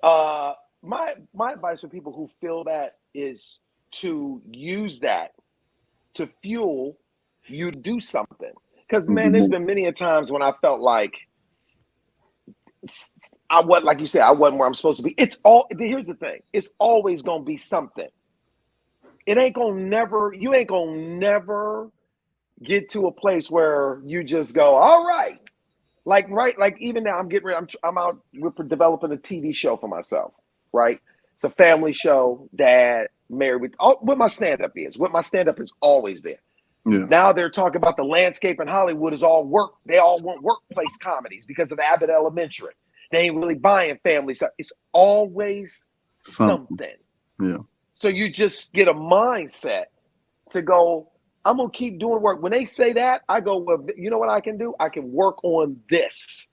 My advice for people who feel that is to use that to fuel you to do something. Because man, there's been many a times when I felt like I wasn't, like you said, I wasn't where I'm supposed to be. Here's the thing, it's always gonna be something. You ain't gonna never get to a place where you just go, all right. Like even now I'm getting ready, I'm out, we're developing a TV show for myself, right? It's a family show, dad, married, with what my stand-up is, what my stand-up has always been. Yeah. Now they're talking about the landscape in Hollywood is all work. They all want workplace comedies because of Abbott Elementary. They ain't really buying family stuff. It's always something. Yeah. So you just get a mindset to go, I'm going to keep doing work. When they say that, I go, well, you know what I can do? I can work on this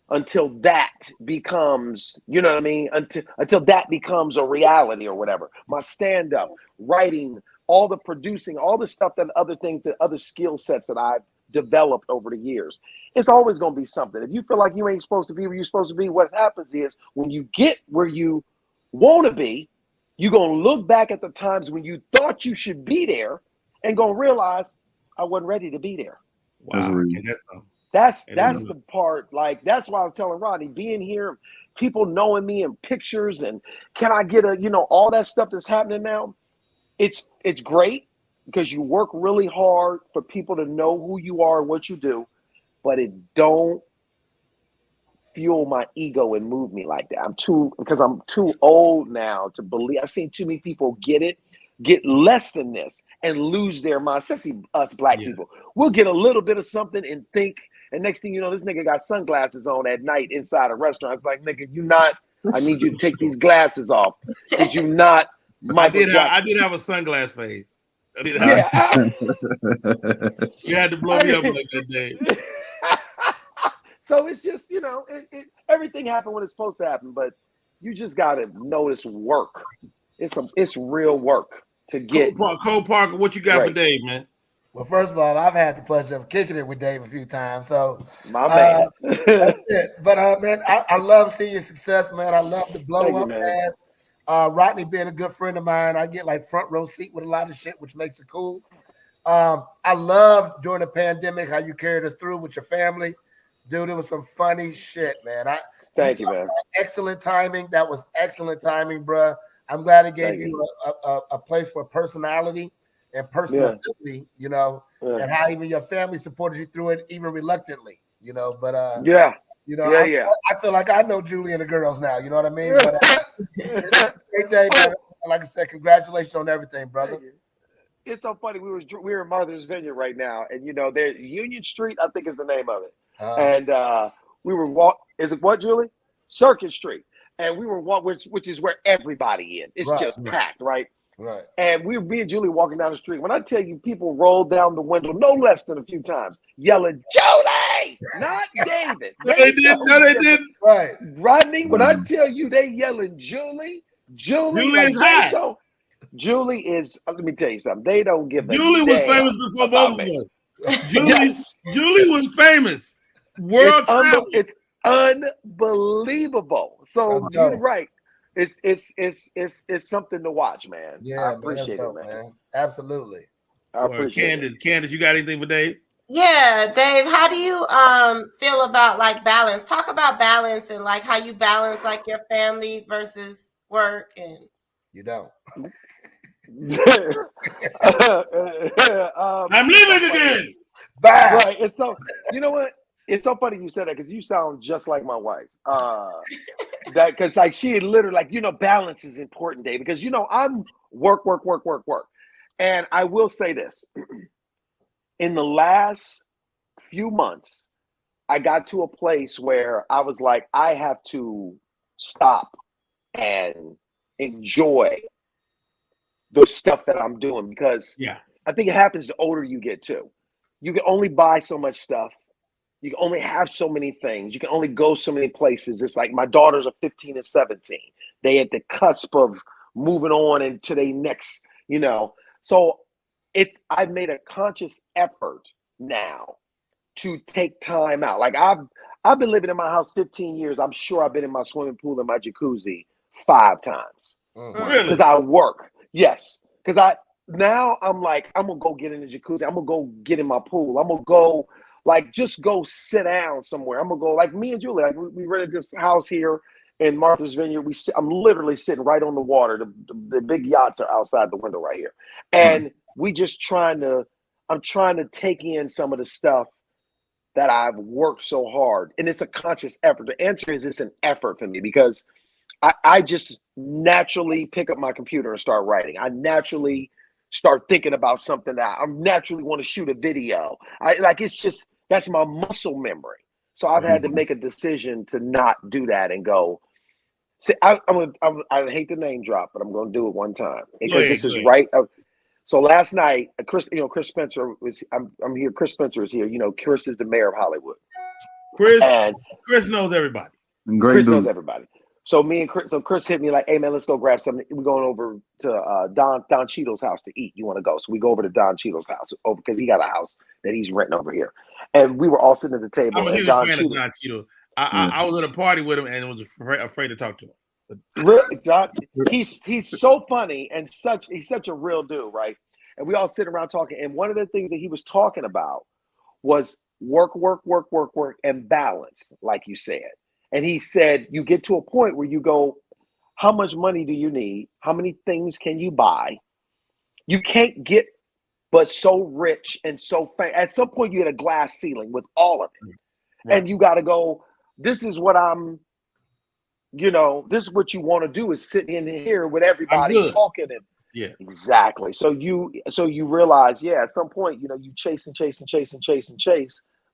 until that becomes, you know what I mean? Until that becomes a reality or whatever. My stand-up, writing, all the producing, all the stuff that other things, that other skill sets that I've developed over the years. It's always going to be something. If you feel like you ain't supposed to be where you're supposed to be, what happens is when you get where you want to be, you're going to look back at the times when you thought you should be there and going to realize I wasn't ready to be there. Wow. That's the part. Like, that's why I was telling Rodney, being here, people knowing me in pictures, and can I get all that stuff that's happening now. It's great because you work really hard for people to know who you are and what you do, but it don't fuel my ego and move me like that. I'm too old now to believe. I've seen too many people get less than this and lose their mind, especially us black people. We'll get a little bit of something and think, and next thing you know, this nigga got sunglasses on at night inside a restaurant. It's like, nigga, I need you to take these glasses off. Because you not Michael Jackson. I did have a sunglass phase. You had to blow me up like that day. So it's just, everything happened when it's supposed to happen, but you just got to know it's work. It's real work to get. Cole Parker, what you got for Dave, man? Well, first of all, I've had the pleasure of kicking it with Dave a few times. So, my man. That's it. But, man, I love seeing your success, man. I love the blow up, man. Rodney being a good friend of mine, I get like front row seat with a lot of shit, which makes it cool. I love during the pandemic how you carried us through with your family. Dude, it was some funny shit, man. Thank you, man. Excellent timing. That was excellent timing, bro. I'm glad it gave you a place for personality and personality, and how even your family supported you through it, even reluctantly, But I feel like I know Julie and the girls now. You know what I mean? But it's a great day, man. Like I said, congratulations on everything, brother. It's so funny. We're in Martha's Vineyard right now, and there's Union Street, I think is the name of it. And we were is it what, Julie? Circuit Street. And we were which is where everybody is. It's just packed, right? Right. And me and Julie walking down the street. When I tell you, people rolled down the window no less than a few times, yelling, "Julie!" Not David. No, they didn't. Right. Rodney, when I tell you they yelling Julie is hot. Julie is, let me tell you something. They don't give a Julie was famous before both of us. Julie was famous. It's unbelievable. So you're right. It's something to watch, man. Yeah, I appreciate it, man. Absolutely. I appreciate it. Candace, you got anything for Dave? Yeah, Dave, how do you feel about like balance? Talk about balance and like how you balance like your family versus work. And you don't. I'm leaving again. Bye. Right. It's so, you know what? It's so funny you said that because you sound just like my wife. That because like she had literally like, balance is important, Dave, because I'm work. And I will say this. In the last few months, I got to a place where I was like, I have to stop and enjoy the stuff that I'm doing because I think it happens the older you get too. You can only buy so much stuff. You can only have so many things. You can only go so many places. It's like my daughters are 15 and 17. They at the cusp of moving on into their next, So I've made a conscious effort now to take time out. Like I've been living in my house 15 years. I'm sure I've been in my swimming pool and my jacuzzi 5 times. Really? Because I work. Yes. Because I'm like, I'm gonna go get in the jacuzzi. I'm gonna go get in my pool. I'm gonna go just go sit down somewhere. I'm gonna go like me and Julie. Like we rented this house here in Martha's Vineyard. I'm literally sitting right on the water. The big yachts are outside the window right here, and I'm trying to take in some of the stuff that I've worked so hard, and it's a conscious effort. The answer is it's an effort for me because I just naturally pick up my computer and start writing. I naturally start thinking about something that I naturally want to shoot a video. That's my muscle memory. So I've had to make a decision to not do that and go. See, I hate the name drop, but I'm going to do it one time because this is right. So last night, Chris Spencer was. I'm here. Chris Spencer is here. You know, Chris is the mayor of Hollywood. Chris knows everybody. Chris knows everybody. So Chris hit me like, "Hey man, let's go grab something. We're going over to Don Cheadle's house to eat. You want to go?" So we go over to Don Cheadle's house over because he got a house that he's renting over here. And we were all sitting at the table. I'm a huge fan of Don Cheadle. I was at a party with him and was afraid to talk to him. Really, John, he's so funny and he's such a real dude, right? And we all sit around talking. And one of the things that he was talking about was work, and balance, like you said. And he said, you get to a point where you go, how much money do you need? How many things can you buy? You can't get but so rich and so famous. At some point, you hit a glass ceiling with all of it. Right. And you got to go, this is what this is what you want to do is sit in here with everybody talking. And yeah, exactly. So you realize, at some point, you chase.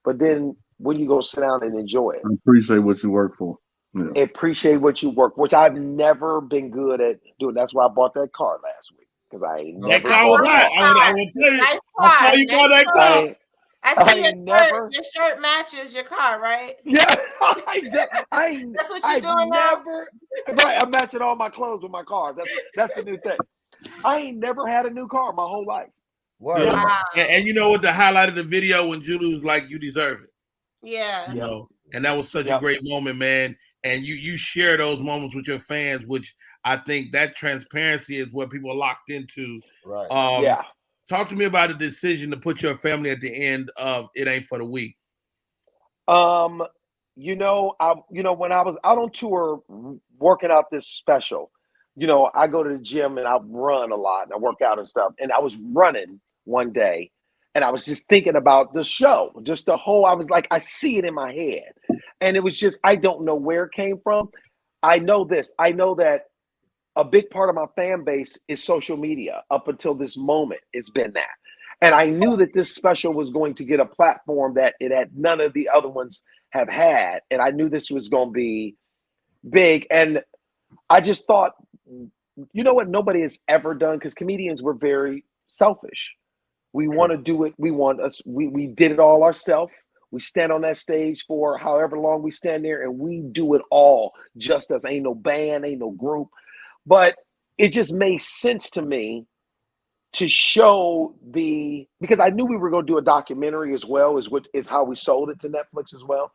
But then when you go sit down and enjoy it, appreciate what you work for. Yeah. Appreciate what you work, which I've never been good at doing. That's why I bought that car last week because I ain't never. I will tell you. Nice I saw you bought that car. I see your shirt matches your car, right? Yeah, exactly. That's what you're doing now. Right, I'm matching all my clothes with my cars. That's the new thing. I ain't never had a new car my whole life. Wow. And you know what? The highlight of the video when Julie was like, "You deserve it." Yeah. And that was such a great moment, man. And you share those moments with your fans, which I think that transparency is what people are locked into. Right. Talk to me about the decision to put your family at the end of It Ain't for the Week. When I was out on tour working out this special, I go to the gym and I run a lot and I work out and stuff. And I was running one day and I was just thinking about the show, I was like, I see it in my head. And it was just, I don't know where it came from. I know this. I know that a big part of my fan base is social media. Up until this moment, it's been that. And I knew that this special was going to get a platform that it had none of the other ones have had. And I knew this was going to be big. And I just thought, you know what nobody has ever done? Because comedians were very selfish. We want to do it. We did it all ourselves. We stand on that stage for however long we stand there and we do it all just us. Ain't no band, ain't no group. But it just made sense to me to show because I knew we were going to do a documentary as well, is how we sold it to Netflix as well.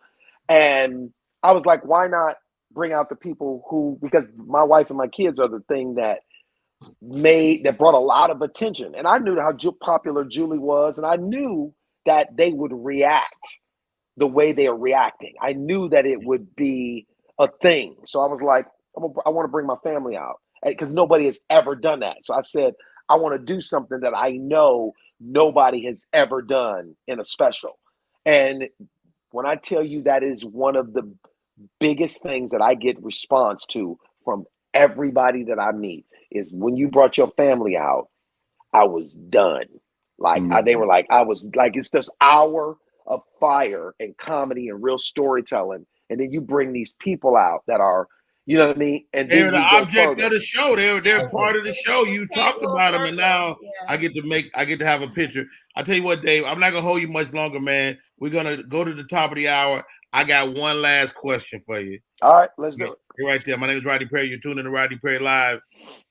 And I was like, why not bring out the people because my wife and my kids are the thing that brought a lot of attention. And I knew how popular Julie was, and I knew that they would react the way they are reacting. I knew that it would be a thing. So I was like, I want to bring my family out because nobody has ever done that. So I said, I want to do something that I know nobody has ever done in a special. And when I tell you that is one of the biggest things that I get response to from everybody that I meet is when you brought your family out, I was done. They were like, I was like, it's this hour of fire and comedy and real storytelling. And then you bring these people out that are, you know what I mean? And they're the object of the show. They're part of the show. You talked about them, and now I get to have a picture. I tell you what, Dave, I'm not gonna hold you much longer, man. We're gonna go to the top of the hour. I got one last question for you. All right, let's do it. You're right there. My name is Rodney Perry. You're tuning in to Rodney Perry Live.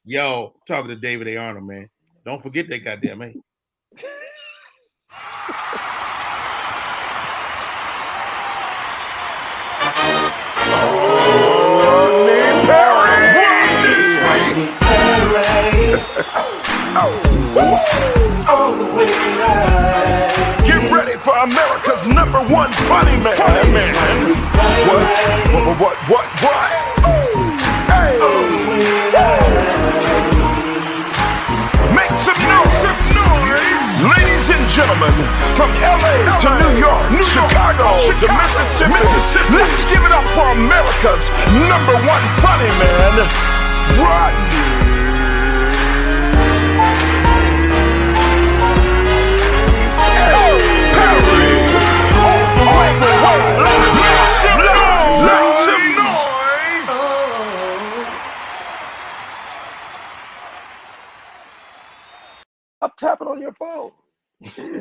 Yo, talking to David Arnold, man. Don't forget that goddamn, man. All the way live. Get ready for America's #1 funny man. Funny man. What? Hey. All the way live. Make some noise. Ladies and gentlemen, from LA to New York, Chicago to Mississippi, let's give it up for America's #1 funny man, Rodney. I'm tapping on your phone.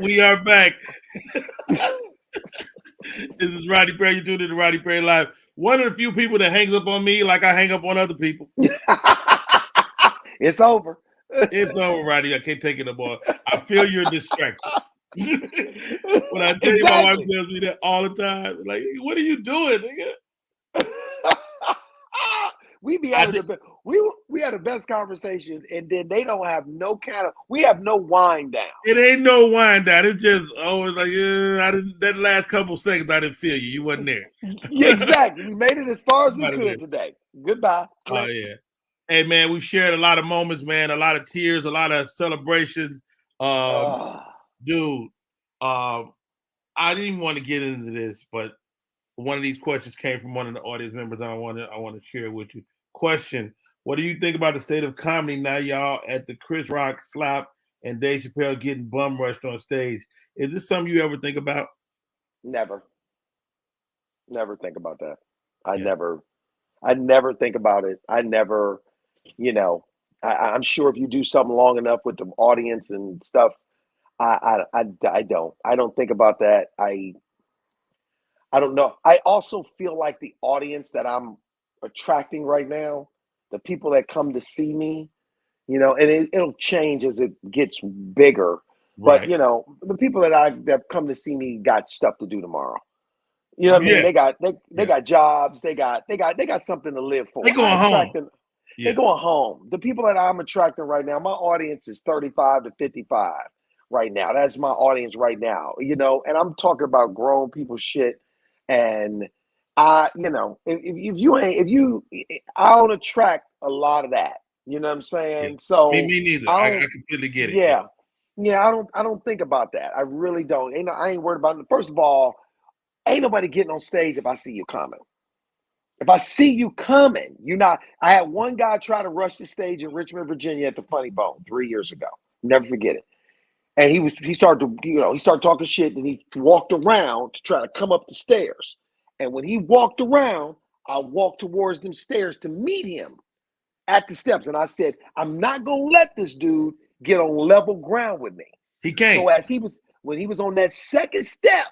We are back. This is Rodney Perry. You tuned in to Rodney Perry Live. One of the few people that hangs up on me like I hang up on other people. It's over. It's over, Rodney. I can't take it no more. I feel you're distracted. When I tell you, my wife tells me that all the time. Like, what are you doing, nigga? We had the best conversations, and then they don't have we have no wind down. It ain't no wind down. It's just always like, that last couple seconds I didn't feel you. You wasn't there. Yeah, exactly. We made it as far as we could today. Goodbye. Oh yeah. Hey man, we've shared a lot of moments, man. A lot of tears, a lot of celebrations. Dude, I didn't even want to get into this, but one of these questions came from one of the audience members. I want to share with you. Question: what do you think about the state of comedy now, y'all, at the Chris Rock slap and Dave Chappelle getting bum rushed on stage? Is this something you ever think about? Never think about that. I never think about it. I never, I'm sure if you do something long enough with the audience and stuff, I don't think about that. I don't know. I also feel like the audience that I'm attracting right now, the people that come to see me, and it'll change as it gets bigger. Right. But the people that come to see me got stuff to do tomorrow. You know what I mean? They got jobs. They got something to live for. They going home. They're going home. The people that I'm attracting right now, my audience is 35 to 55 right now. That's my audience right now. And I'm talking about grown people shit. And I don't attract a lot of that. You know what I'm saying? Yeah. So me neither. I completely get it. Yeah. I don't think about that. I really don't. I ain't worried about it. First of all, ain't nobody getting on stage if I see you coming. If I see you coming, you're not. I had one guy try to rush the stage in Richmond, Virginia at the Funny Bone 3 years ago. Never forget it. And he started talking shit, and he walked around to try to come up the stairs. And when he walked around, I walked towards them stairs to meet him at the steps. And I said, I'm not gonna let this dude get on level ground with me. He can't. So when he was on that second step,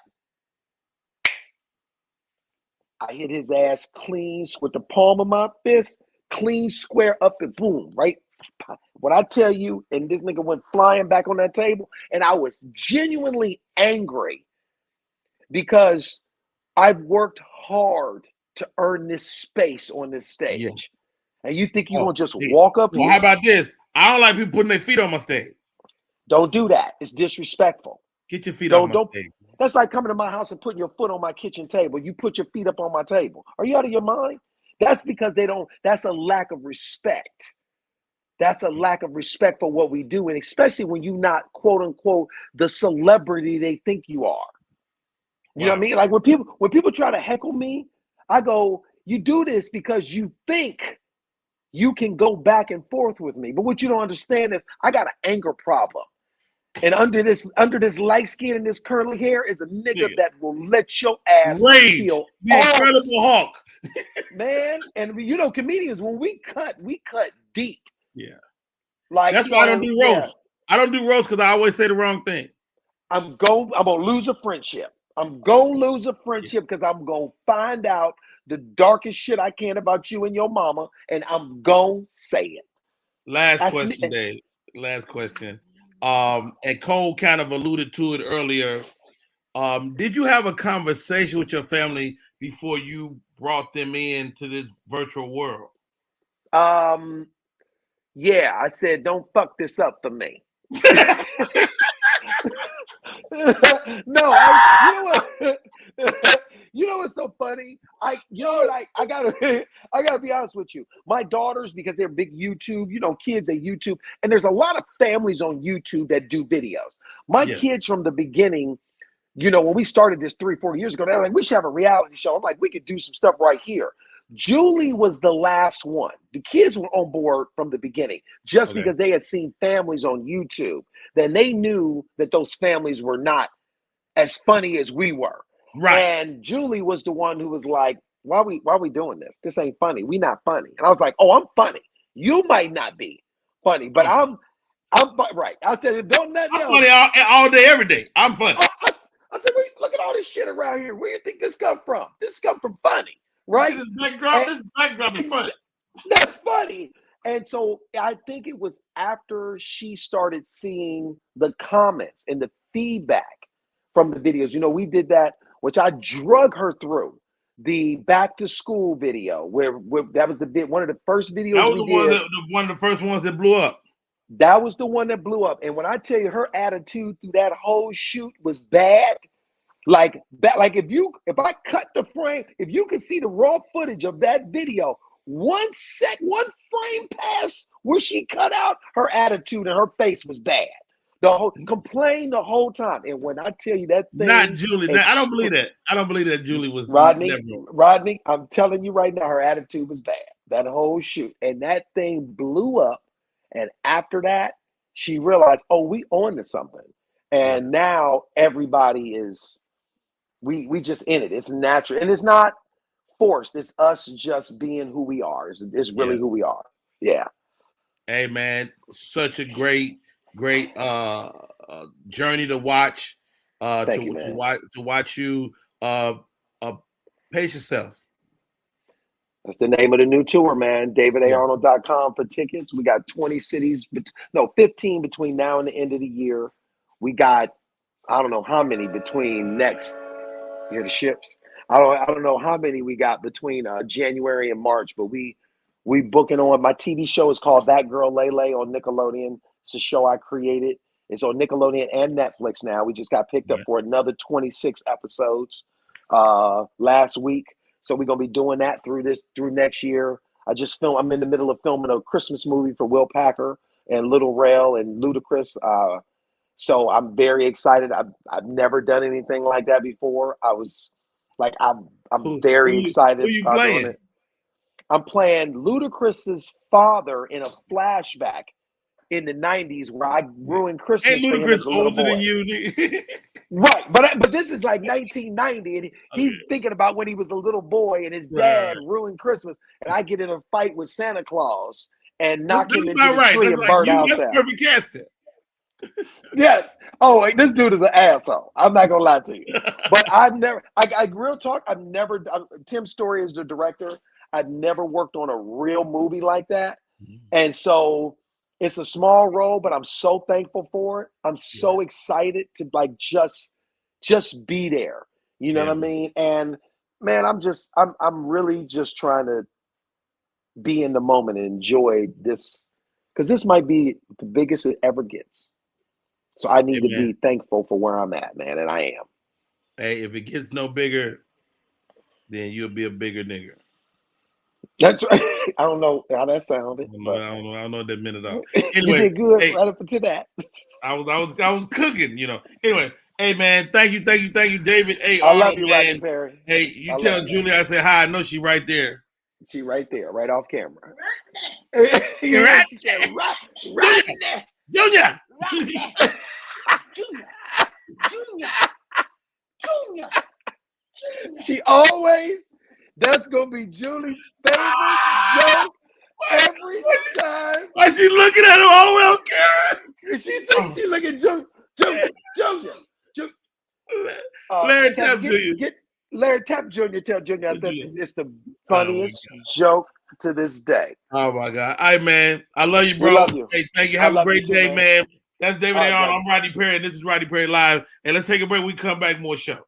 I hit his ass clean with the palm of my fist, clean square up and boom, right? What I tell you, and this nigga went flying back on that table, and I was genuinely angry because I've worked hard to earn this space on this stage. Yes. And you think you're going to just walk up here? How about this? I don't like people putting their feet on my stage. Don't do that. It's disrespectful. Get your feet on my stage. That's like coming to my house and putting your foot on my kitchen table. You put your feet up on my table. Are you out of your mind? That's because that's a lack of respect. That's a lack of respect for what we do. And especially when you're not, quote unquote, the celebrity they think you are. You know what I mean? Like when people try to heckle me, I go, you do this because you think you can go back and forth with me. But what you don't understand is I got an anger problem. And under this light skin and this curly hair is a nigga that will let your ass feel the Incredible Hulk. Man, and comedians, when we cut deep. Yeah. Like that's why I don't do roast. I don't do roast because I always say the wrong thing. I'm gonna lose a friendship. I'm gonna lose a friendship because I'm gonna find out the darkest shit I can about you and your mama, and I'm gonna say it. Last question, Dave. Last question. And Cole kind of alluded to it earlier. Did you have a conversation with your family before you brought them into this virtual world? Yeah, I said, don't fuck this up for me. No, you know what? You know what's so funny? I gotta be honest with you. My daughters, because they're big YouTube, kids they YouTube, and there's a lot of families on YouTube that do videos. My kids from the beginning, when we started this 3-4 years ago, they're like, we should have a reality show. I'm like, we could do some stuff right here. Julie was the last one. The kids were on board from the beginning, just because they had seen families on YouTube. Then they knew that those families were not as funny as we were. Right. And Julie was the one who was like, why are we doing this? This ain't funny. We not funny. And I was like, oh, I'm funny. You might not be funny, but I'm right. I said, don't nothing else. Funny all day, every day. I'm funny. I said, look at all this shit around here. Where do you think this come from? This come from funny, right? This backdrop is funny. That's funny. And so I think it was after she started seeing the comments and the feedback from the videos. We did that, which I drug her through. The back to school video, where that was one of the first videos. That was one of the first ones that blew up. That was the one that blew up. And when I tell you, her attitude through that whole shoot was bad. Like if I cut the frame, if you could see the raw footage of that video, one frame past where she cut out, her attitude and her face was bad. Complained the whole time. And when I tell you that thing, not Julie. I don't believe that. I don't believe that Julie was Rodney, I'm telling you right now, her attitude was bad. That whole shoot. And that thing blew up. And after that, she realized, oh, we on to something. And now everybody is, we just in it. It's natural. And it's not forced. It's us just being who we are. It's really who we are. Yeah. Hey, man, such a great journey to watch. To watch you pace yourself. That's the name of the new tour, man. DavidARnold.com for tickets. We got 20 cities, 15 between now and the end of the year. We got, I don't know how many between next. You hear the ships? I don't know how many we got between January and March, but we booking on. My TV show is called That Girl Lele on Nickelodeon. It's a show I created. It's on Nickelodeon and Netflix now. We just got picked up for another 26 episodes last week. So we're gonna be doing that through next year. I'm in the middle of filming a Christmas movie for Will Packer and Little Rail and Ludacris. So I'm very excited. I've never done anything like that before. I was like, I'm very excited. Who you playing? I'm playing Ludacris's father in a flashback in the 90s where I ruined Christmas for him as a little boy. Older than you. Right, but this is like 1990, and he's thinking about when he was a little boy and his dad ruined Christmas, and I get in a fight with Santa Claus and knock him into the tree and burn out there. Perfect casting. Yes. Oh, this dude is an asshole. I'm not gonna lie to you, but real talk. Tim Story is the director. I've never worked on a real movie like that, and so. It's a small role, but I'm so thankful for it. I'm so excited to just be there. You know what I mean? And man, I'm really just trying to be in the moment and enjoy this, because this might be the biggest it ever gets. So I need to be thankful for where I'm at, man, and I am. Hey, if it gets no bigger, then you'll be a bigger nigga. That's right. I don't know how that sounded. I don't know what that meant at all. Anyway, you did good right up to that. I was cooking, Anyway, hey man, thank you, David. Hey, I love you, Rodney Perry. Hey, you tell Julie I said hi. I know she right there. She right there, right off camera. Right. She said, Rodney. Junior. She always. That's gonna be Julie's favorite joke every time. Why she looking at him all the way on camera? She thinks she looking at Junior. Larry Tapp Jr. Larry Tapp Jr. Tell Junior I said it's the funniest joke to this day. Oh my God! All right, man. I love you, bro. We love you. Hey, thank you. Have a great day, man. That's David Arnold. I'm Rodney Perry, and this is Rodney Perry Live. And let's take a break. We come back, more show.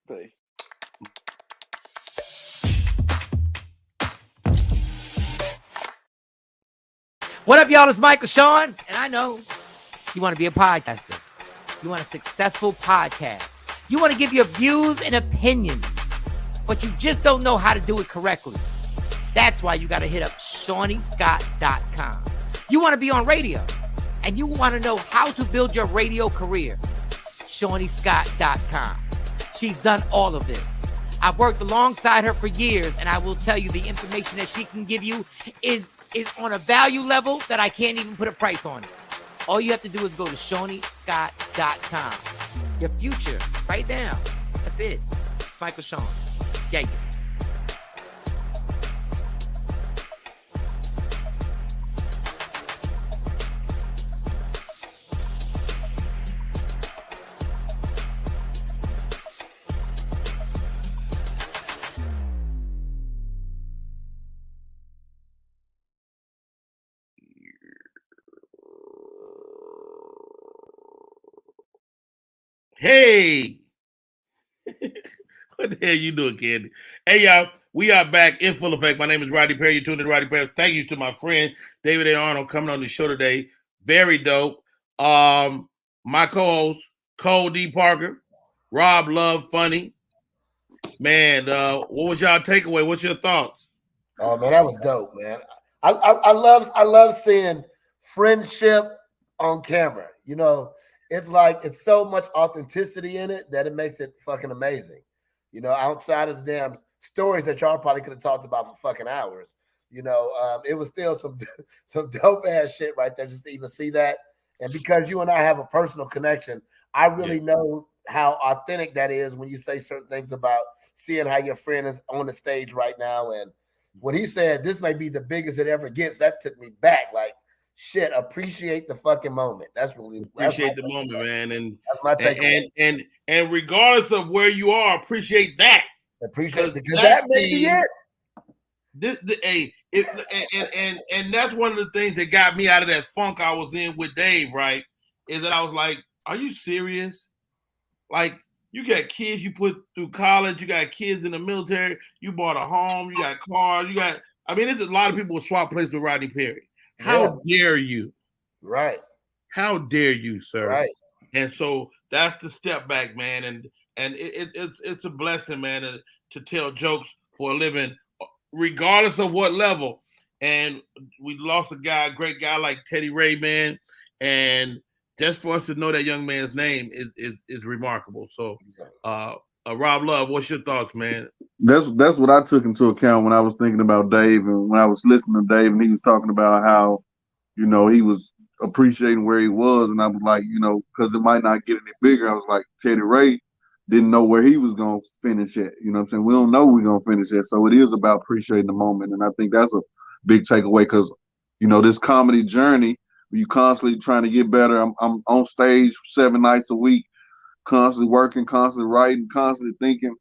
Peace. What up, y'all? It's Michael Sean, and I know you want to be a podcaster. You want a successful podcast. You want to give your views and opinions, but you just don't know how to do it correctly. That's why you got to hit up ShawneeScott.com. You want to be on radio, and you want to know how to build your radio career. ShawneeScott.com. She's done all of this. I've worked alongside her for years, and I will tell you the information that she can give you is on a value level that I can't even put a price on it. All you have to do is go to ShawneeScott.com. Your future, right now. That's it. Michael Sean. Yeah. Hey, what the hell you doing, Candy? Hey, y'all, we are back in full effect. My name is Rodney Perry. You're tuned in to Rodney Perry. Thank you to my friend David Arnold coming on the show today. Very dope. My co-host Cole D. Parker, Rob Love Funny. Man, what was y'all takeaway? What's your thoughts? Oh man, that was dope, man. I love seeing friendship on camera. You know, it's like it's so much authenticity in it that it makes it fucking amazing. You know, outside of the damn stories that y'all probably could have talked about for fucking hours. You know, it was still some dope ass shit right there just to even see that. And because you and I have a personal connection, I really know how authentic that is when you say certain things about seeing how your friend is on the stage right now. And when he said this may be the biggest it ever gets, that took me back. Like, shit, appreciate the fucking moment. That's really appreciate the moment, man. And that's my takeaway. And regardless of where you are, appreciate that. Appreciate it because that may be it. And that's one of the things that got me out of that funk I was in with Dave, right? Is that I was like, are you serious? Like, you got kids you put through college, you got kids in the military, you bought a home, you got cars, there's a lot of people who swap places with Rodney Perry. How dare you? Right. How dare you, sir? Right. And so that's the step back, man. And it's a blessing, man, to tell jokes for a living, regardless of what level. And we lost a great guy like Teddy Ray, man. And just for us to know that young man's name is remarkable. So, Rob Love, what's your thoughts, man? That's what I took into account when I was thinking about Dave, and when I was listening to Dave, and he was talking about how, you know, he was appreciating where he was, and I was like, you know, because it might not get any bigger. I was like, Teddy Ray didn't know where he was gonna finish at. You know what I'm saying? We don't know we're gonna finish at, so it is about appreciating the moment, and I think that's a big takeaway because, you know, this comedy journey, you constantly trying to get better. I'm on stage 7 nights a week, constantly working, constantly writing, constantly thinking.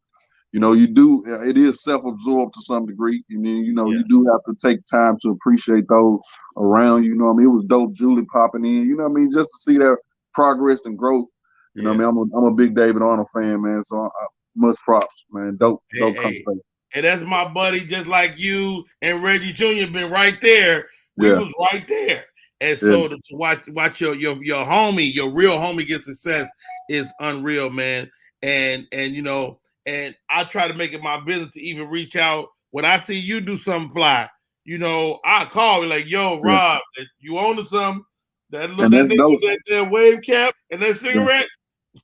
You know, it is self-absorbed to some degree. And then, you know, you do have to take time to appreciate those around you. You know what I mean? It was dope, Julie popping in, you know what I mean? Just to see that progress and growth. You know what I mean? I'm a big David Arnold fan, man. So much props, man. Dope conversation. And that's my buddy, just like you and Reggie Jr. been right there. We was right there. And so to watch your homie, your real homie get success is unreal, man. And you know, and I try to make it my business to even reach out when I see you do something fly. You know, I call you like, "Yo, Rob, you own to something? That wave cap and that cigarette,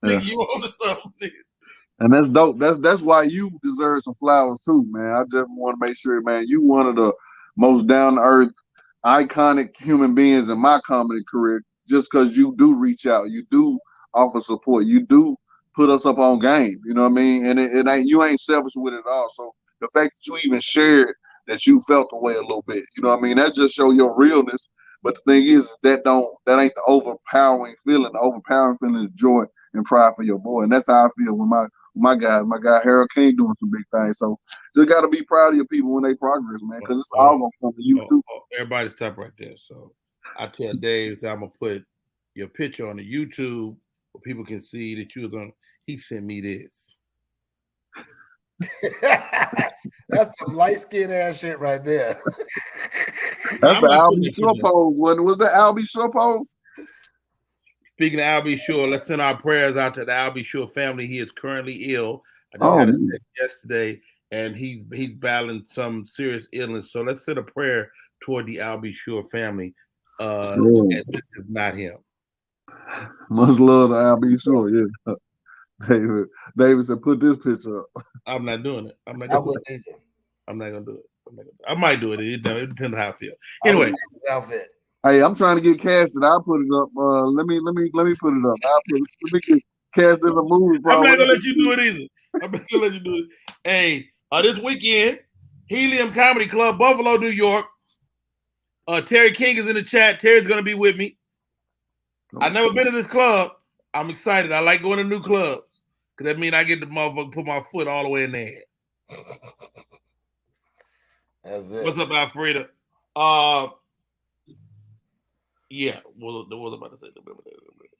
you own to something." And that's dope. That's why you deserve some flowers too, man. I just want to make sure, man, you one of the most down to earth, iconic human beings in my comedy career. Just because you do reach out, you do offer support, you do put us up on game, you know what I mean? And it ain't, you ain't selfish with it at all. So the fact that you even shared that you felt the way a little bit, you know what I mean? That just show your realness. But the thing is that ain't the overpowering feeling. The overpowering feeling is joy and pride for your boy. And that's how I feel with my guy Harold King doing some big things. So just gotta be proud of your people when they progress, man, because it's all gonna come to you too. Everybody's tough right there. So I tell Dave that I'm gonna put your picture on the YouTube where people can see that you was on. He sent me this. That's some light skin ass shit right there. That's I'm the not Albie putting Shore that. pose, wasn't it? Was that Albie Shore pose? Speaking of Albie Shore, let's send our prayers out to the Albie Shore family. He is currently ill. I just had a text yesterday, and he's battling some serious illness. So let's send a prayer toward the Albie Shore family. And this is not him. Much love to Albie Shore. Yeah. David said, put this picture up. I'm not doing it. I'm not I gonna do wouldn't it. either. I'm not gonna do it. I might do it. It depends on how I feel. Anyway, outfit. Hey, I'm trying to get Cash and I'll put it up. Let me put it up. Let me get Cash in the movie. I'm not gonna let you do it either. I'm not gonna let you do it. Hey, this weekend, Helium Comedy Club, Buffalo, New York. Terry King is in the chat. Terry's gonna be with me. I've never been to this club. I'm excited. I like going to new clubs because that means I get the motherfucker put my foot all the way in there. That's it. What's up, Alfreda? Yeah, what was I about to say?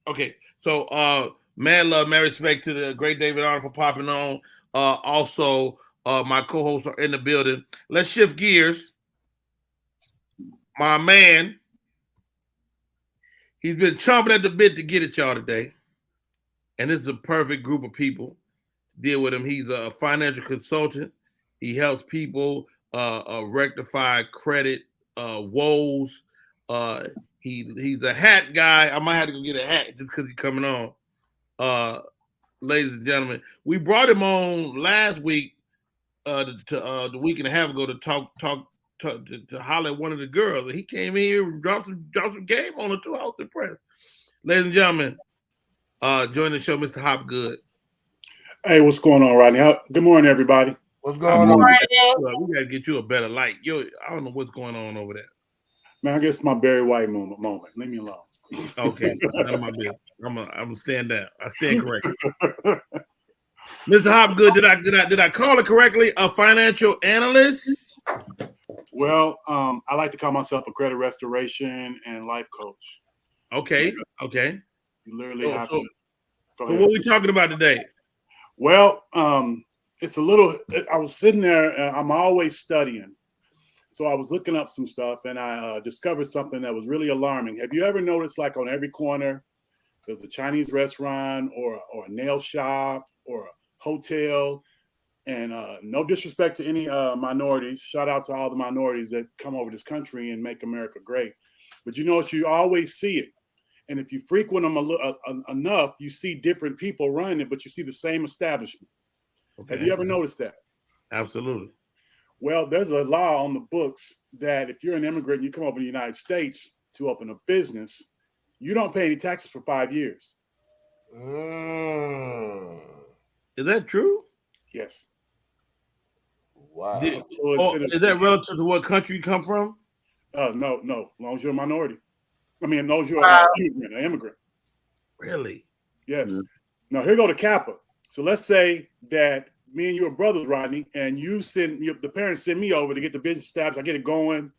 Okay, so mad love, mad respect to the great David Arnold for popping on. Also, my co-hosts are in the building. Let's shift gears. My man, he's been chomping at the bit to get at y'all today. And this is a perfect group of people to deal with him. He's a financial consultant. He helps people rectify credit woes. He's a hat guy. I might have to go get a hat just because he's coming on. Ladies and gentlemen, we brought him on last week the week and a half ago to talk to holler at one of the girls. And he came in here and dropped some game on her too. I was impressed. Ladies and gentlemen, join the show, Mr. Hopgood. Hey, what's going on, Rodney? Good morning, everybody. What's going on? We gotta get you a better light. Yo, I don't know what's going on over there. Man, I guess my Barry White moment. Leave me alone. Okay, none of my business. I'm gonna stand down. I stand corrected. Mr. Hopgood, did I call it correctly? A financial analyst? Well, I like to call myself a credit restoration and life coach. Okay. You literally have to. So what are we talking about today? Well, it's a little. I was sitting there. I'm always studying, so I was looking up some stuff, and I discovered something that was really alarming. Have you ever noticed, like on every corner, there's a Chinese restaurant or a nail shop or a hotel? And no disrespect to any minorities. Shout out to all the minorities that come over this country and make America great. But you always see it. And if you frequent them enough, you see different people running it, but you see the same establishment. Okay. Have you ever noticed that? Absolutely. Well, there's a law on the books that if you're an immigrant and you come over to the United States to open a business, you don't pay any taxes for 5 years. Is that true? Yes. Wow. Is that relative to what country you come from? No. As long as you're a minority. I mean, as long as you're an immigrant. Really? Yes. Mm-hmm. Now, here go to Kappa. So let's say that me and you are brothers, Rodney, and the parents send me over to get the business established. I get it going.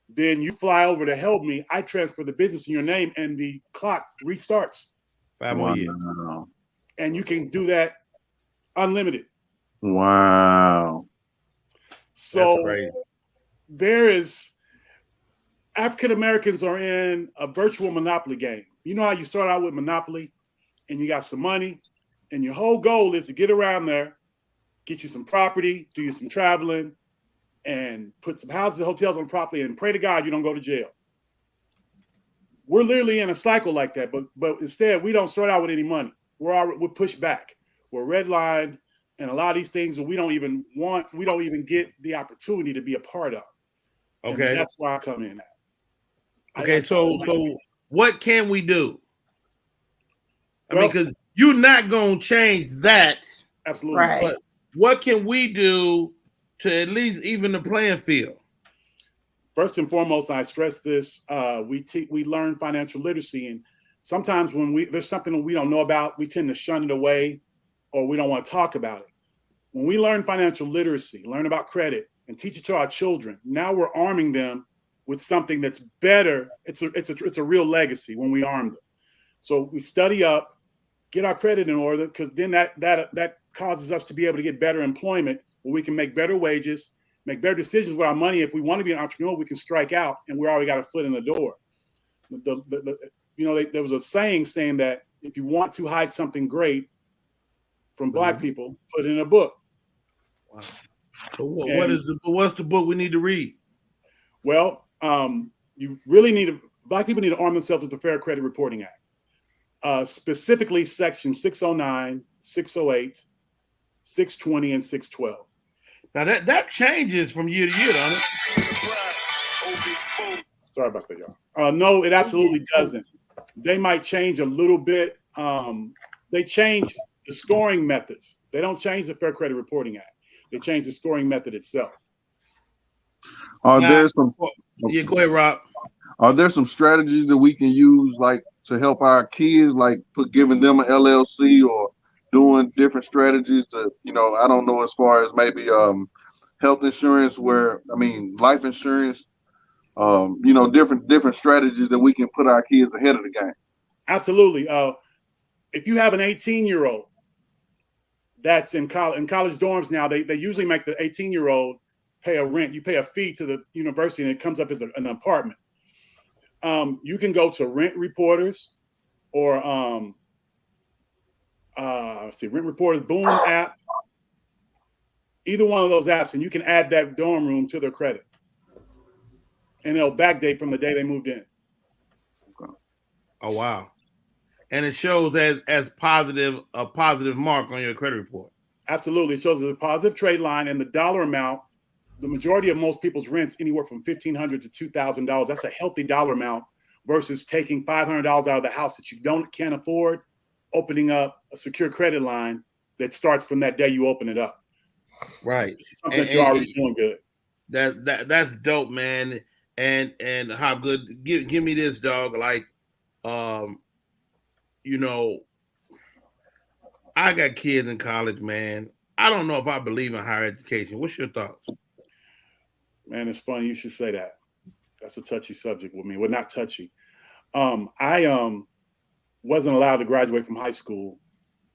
Then you fly over to help me. I transfer the business in your name, and the clock restarts. 5 more years. And you can do that unlimited. Wow. So there is African Americans are in a virtual monopoly game. You know how you start out with Monopoly and you got some money and your whole goal is to get around there, get you some property, do you some traveling, and put some houses and hotels on property and pray to God you don't go to jail. We're literally in a cycle like that, but instead we don't start out with any money. We're pushed back. We're redlined, and a lot of these things that we don't even get the opportunity to be a part of. Okay. And that's why I come in at. Okay, so what can we do? I mean, because you're not going to change that. Absolutely. Right. But what can we do to at least even the playing field? First and foremost, I stress this: we learn financial literacy, and sometimes when there's something that we don't know about, we tend to shun it away, or we don't want to talk about it. When we learn financial literacy, learn about credit, and teach it to our children, now we're arming them with something that's better. It's a real legacy when we arm them. So we study up, get our credit in order, because then that causes us to be able to get better employment, where we can make better wages, make better decisions with our money. If we want to be an entrepreneur, we can strike out, and we already got a foot in the door. There was a saying that if you want to hide something great from Black people, put it in a book. Wow. So what's the book we need to read? Well, you really Black people need to arm themselves with the Fair Credit Reporting Act, specifically Section 609, 608, 620, and 612. Now that changes from year to year, doesn't it? Sorry about that, y'all. No, it absolutely doesn't. They might change a little bit. They change the scoring methods. They don't change the Fair Credit Reporting Act. They change the scoring method itself. Are Now, there some? Yeah, go ahead, Rob. Are there some strategies that we can use, like to help our kids, like giving them an LLC or doing different strategies to, I don't know, as far as maybe health insurance, life insurance, different strategies that we can put our kids ahead of the game. Absolutely. If you have an 18-year-old that's in college dorms now, they usually make the 18-year-old pay a rent. You pay a fee to the university, and it comes up as an apartment. You can go to Rent Reporters or Rent Reporters, Boom app, either one of those apps, and you can add that dorm room to their credit, and it'll backdate from the day they moved in. Okay. Oh wow! And it shows as a positive mark on your credit report. Absolutely, it shows as a positive trade line, and the dollar amount. The majority of most people's rents anywhere from $1,500 to $2,000. That's a healthy dollar amount versus taking $500 out of the house that you can't afford, opening up a secure credit line that starts from that day you open it up. Right. This is something that you're already doing good. That's dope, man. And how good? Give me this, dog. Like, I got kids in college, man. I don't know if I believe in higher education. What's your thoughts? Man, it's funny you should say that. That's a touchy subject with me. Well, not touchy. I wasn't allowed to graduate from high school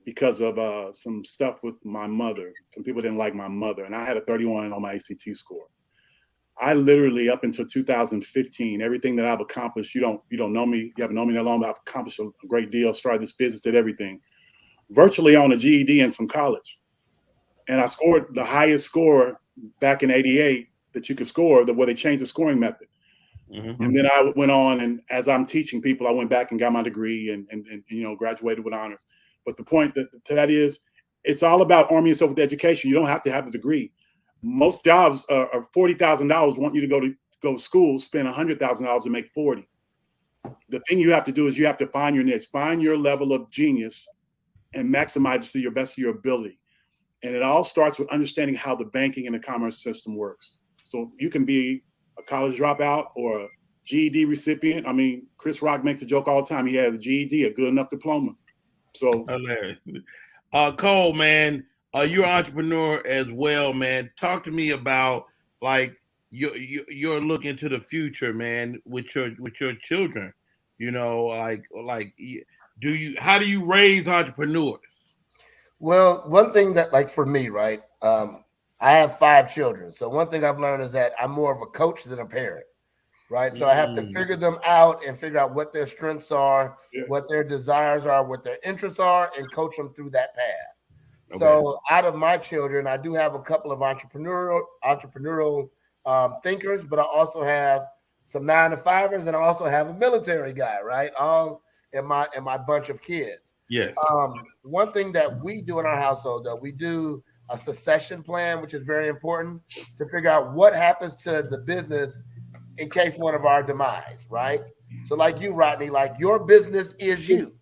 because of some stuff with my mother. Some people didn't like my mother, and I had a 31 on my ACT score. I literally, up until 2015, everything that I've accomplished, you don't know me, you haven't known me that long, but I've accomplished a great deal, started this business, did everything, virtually on a GED and some college. And I scored the highest score back in '88 that you could score, where they changed the scoring method. Mm-hmm. And then I went on, and as I'm teaching people, I went back and got my degree and graduated with honors. But the point to that is, it's all about arming yourself with education. You don't have to have the degree. Most jobs are $40,000, want you to go to school, spend $100,000 and make $40,000. The thing you have to do is you have to find your niche, find your level of genius, and maximize it to your best of your ability. And it all starts with understanding how the banking and the commerce system works. So you can be a college dropout or a GED recipient. I mean, Chris Rock makes a joke all the time. He had a GED, a good enough diploma. So, hilarious. Cole, man, you're an entrepreneur as well, man. Talk to me about like your look into the future, man, with your children. How do you raise entrepreneurs? Well, one thing that, like, for me, right? I have 5 children. So one thing I've learned is that I'm more of a coach than a parent, right? So I have to figure them out and figure out what their strengths are, what their desires are, what their interests are, and coach them through that path. Okay. So out of my children, I do have a couple of entrepreneurial thinkers, but I also have some 9-to-5ers, and I also have a military guy, right? All in my bunch of kids. Yes. One thing that we do in our household, though, we do a succession plan, which is very important to figure out what happens to the business in case one of our demise, right? So like you, Rodney, like your business is you.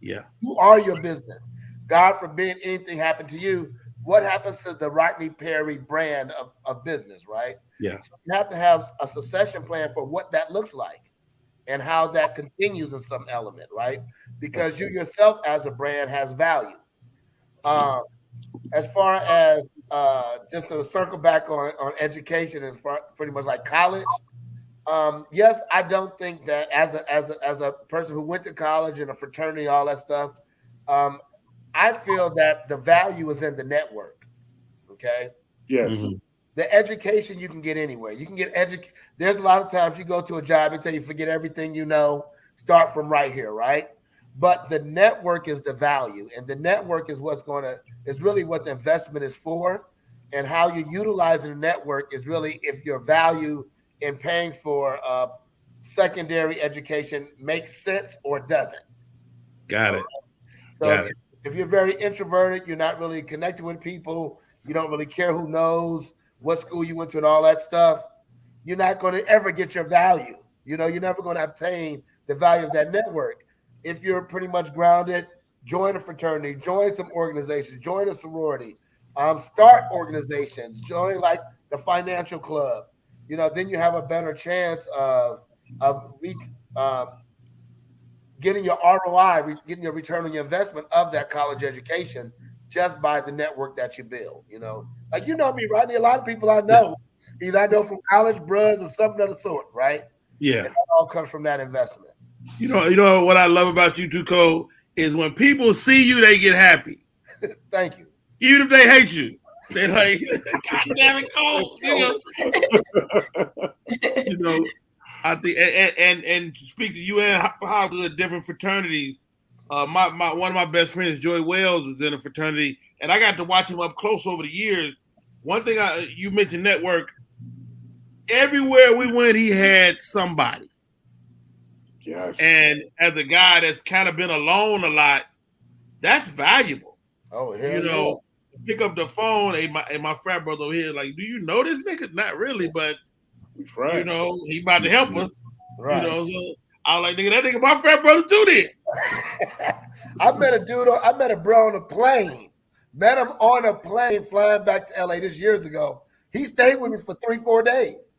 Yeah. You are your business. God forbid anything happened to you. What happens to the Rodney Perry brand of business, right? Yeah. So you have to have a succession plan for what that looks like and how that continues in some element, right? Because you yourself as a brand has value. As far as just to circle back on education and pretty much like college, yes, I don't think that as a person who went to college and a fraternity, all that stuff, I feel that the value is in the network. Okay. Yes. Mm-hmm. the education you can get anywhere. You can get There's a lot of times you go to a job and tell you forget everything you know, start from right here, right? But the network is the value, and the network is is really what the investment is for, and how you're utilizing the network is really if your value in paying for secondary education makes sense or doesn't. Got it. So if you're very introverted, you're not really connected with people, you don't really care who knows what school you went to and all that stuff, you're not going to ever get your value. You know, you're never going to obtain the value of that network. If you're pretty much grounded, join a fraternity, join some organizations, join a sorority, start organizations, join like the financial club. You know, then you have a better chance of getting your ROI, getting your return on your investment of that college education just by the network that you build. You know, like you know me, Rodney. A lot of people I know, either I know from college, bros, or something of the sort, right? Yeah, and that all comes from that investment. You know what I love about you too, Cole, is when people see you, they get happy. Thank you. Even if they hate you, they're like, "God damn it, Cole!" You know, I think, and to speak to you and how the different fraternities. My one of my best friends, Joy Wells, was in a fraternity, and I got to watch him up close over the years. One thing you mentioned network. Everywhere we went, he had somebody. Yes. And as a guy that's kind of been alone a lot, that's valuable. Oh, you know, pick up the phone. Hey, my frat brother over here, like, do you know this nigga? Not really, but you know, he about to help us. Right. You know, so I was like, nigga, that nigga, my frat brother too then. I met a bro on a plane. Met him on a plane flying back to LA this years ago. He stayed with me for 3-4 days.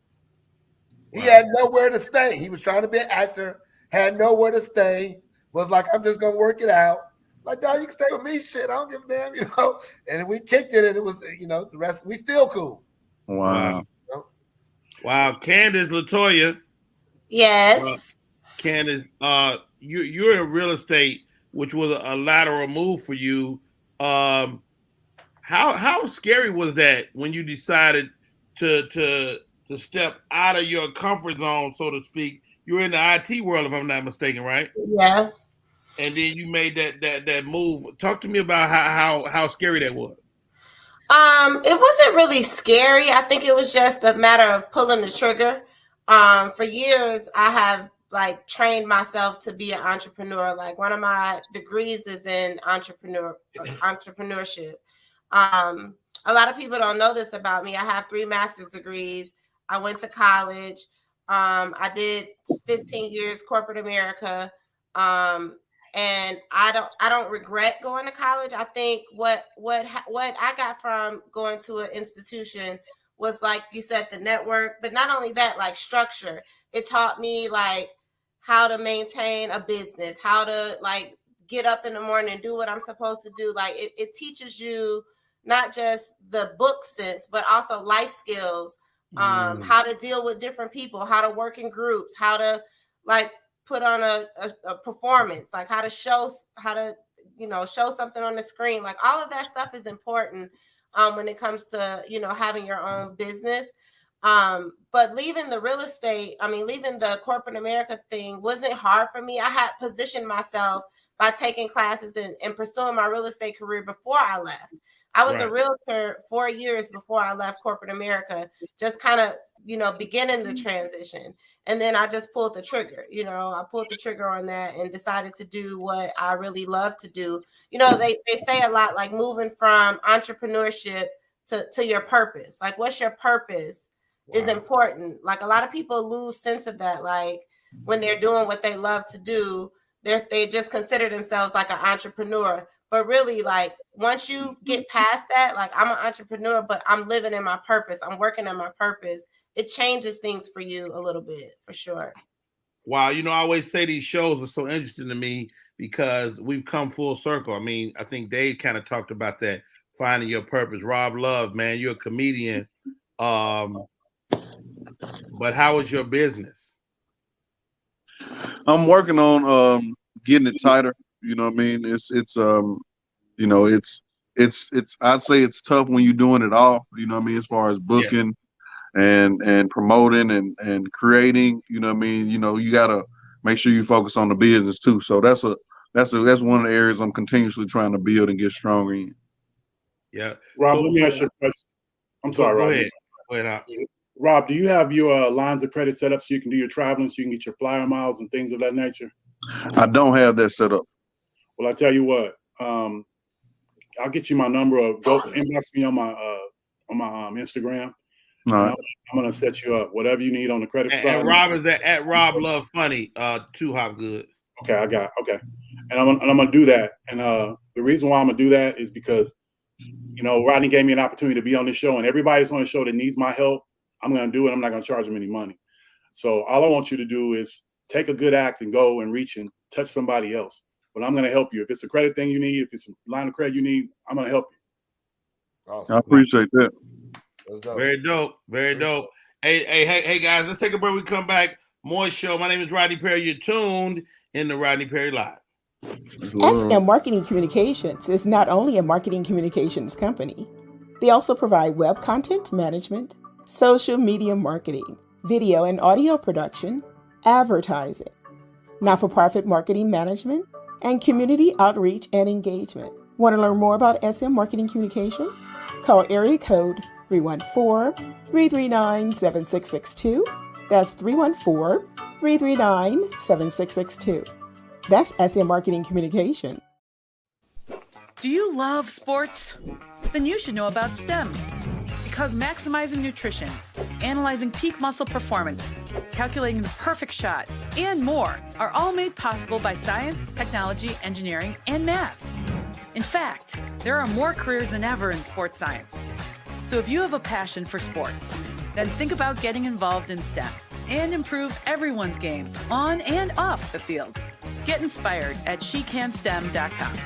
He had nowhere to stay. He was trying to be an actor, had nowhere to stay, was like, I'm just going to work it out. Like, dog, you can stay with me, shit. I don't give a damn, you know. And we kicked it, and it was, you know, the rest, we still cool. Wow. You know? Wow. Candace LaToya. Yes. Candace, you're in real estate, which was a lateral move for you. How scary was that when you decided to step out of your comfort zone, so to speak? You were in the IT world, if I'm not mistaken, right? Yeah. And then you made that move. Talk to me about how scary that was. It wasn't really scary. I think it was just a matter of pulling the trigger. For years, I have like trained myself to be an entrepreneur. Like one of my degrees is in entrepreneurship. A lot of people don't know this about me. I have 3 master's degrees. I went to college. I did 15 years corporate America. And I don't regret going to college. I think what I got from going to an institution was, like you said, the network, but not only that, like structure. It taught me like how to maintain a business, how to like get up in the morning and do what I'm supposed to do. Like it teaches you not just the book sense, but also life skills, how to deal with different people, how to work in groups, how to like put on a performance, like how to show something on the screen. Like all of that stuff is important when it comes to, you know, having your own business. But leaving the real estate, leaving the corporate America thing wasn't hard for me. I had positioned myself by taking classes and pursuing my real estate career before I left. I was a realtor 4 years before I left corporate America, just kind of, you know, beginning the transition. And then I just pulled the trigger, you know, I pulled the trigger on that and decided to do what I really love to do. You know, they say a lot, like moving from entrepreneurship to your purpose. Like, what's your purpose is important. Like a lot of people lose sense of that. Like when they're doing what they love to do, they just consider themselves like an entrepreneur. But really, like once you get past that, like I'm an entrepreneur, but I'm living in my purpose. I'm working on my purpose. It changes things for you a little bit, for sure. Wow, you know, I always say these shows are so interesting to me because we've come full circle. I mean, I think Dave kind of talked about that, finding your purpose. Rob Love, man, you're a comedian. But how is your business? I'm working on getting it tighter. You know what I mean? It's you know, it's I'd say it's tough when you're doing it all. You know what I mean, as far as booking and promoting and creating. You know what I mean. You know, you gotta make sure you focus on the business too. So that's one of the areas I'm continuously trying to build and get stronger in. Yeah, Rob, let me ask you a question. I'm sorry, go Rob. ahead. Go ahead. Rob, do you have your lines of credit set up so you can do your traveling, so you can get your flyer miles and things of that nature? I don't have that set up. Well, I tell you what, I'll get you my number, or go inbox me on my Instagram. All right. I'm gonna set you up whatever you need on the credit side. And Rob is at Rob Love Funny, too hop good. Okay, and I'm gonna do that. And the reason why I'm gonna do that is because, you know, Rodney gave me an opportunity to be on this show, and everybody's on the show that needs my help, I'm gonna do it. I'm not gonna charge them any money. So all I want you to do is take a good act and go and reach and touch somebody else. But I'm gonna help you. If it's a credit thing you need, if it's a line of credit you need, I'm gonna help you. Awesome. I appreciate that. Very dope. Very dope. Hey, guys, let's take a break. We come back. More show. My name is Rodney Perry. You're tuned in the Rodney Perry Live. SM Marketing Communications is not only a marketing communications company. They also provide web content management, social media marketing, video and audio production, advertising, not-for-profit marketing management, and community outreach and engagement. Want to learn more about SM Marketing Communications? Call area code 314-339-7662. That's 314-339-7662. That's SM Marketing Communication. Do you love sports? Then you should know about STEM. Because maximizing nutrition, analyzing peak muscle performance, calculating the perfect shot, and more are all made possible by science, technology, engineering, and math. In fact, there are more careers than ever in sports science. So if you have a passion for sports, then think about getting involved in STEM and improve everyone's game on and off the field. Get inspired at shecanstem.com.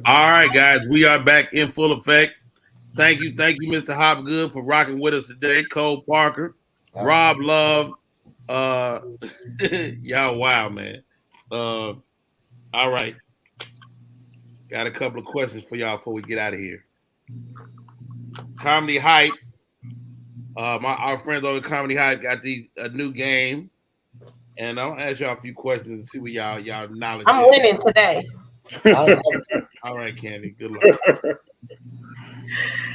All right, guys, we are back in full effect. Thank you, Mr. Hopgood, for rocking with us today. Cole Parker, Rob Love. Y'all, wow, man. All right. Got a couple of questions for y'all before we get out of here. Comedy Hype. Our friends over at Comedy Hype got a new game. And I'll ask y'all a few questions and see what y'all knowledge I'm winning today. All right, Candy. Good luck.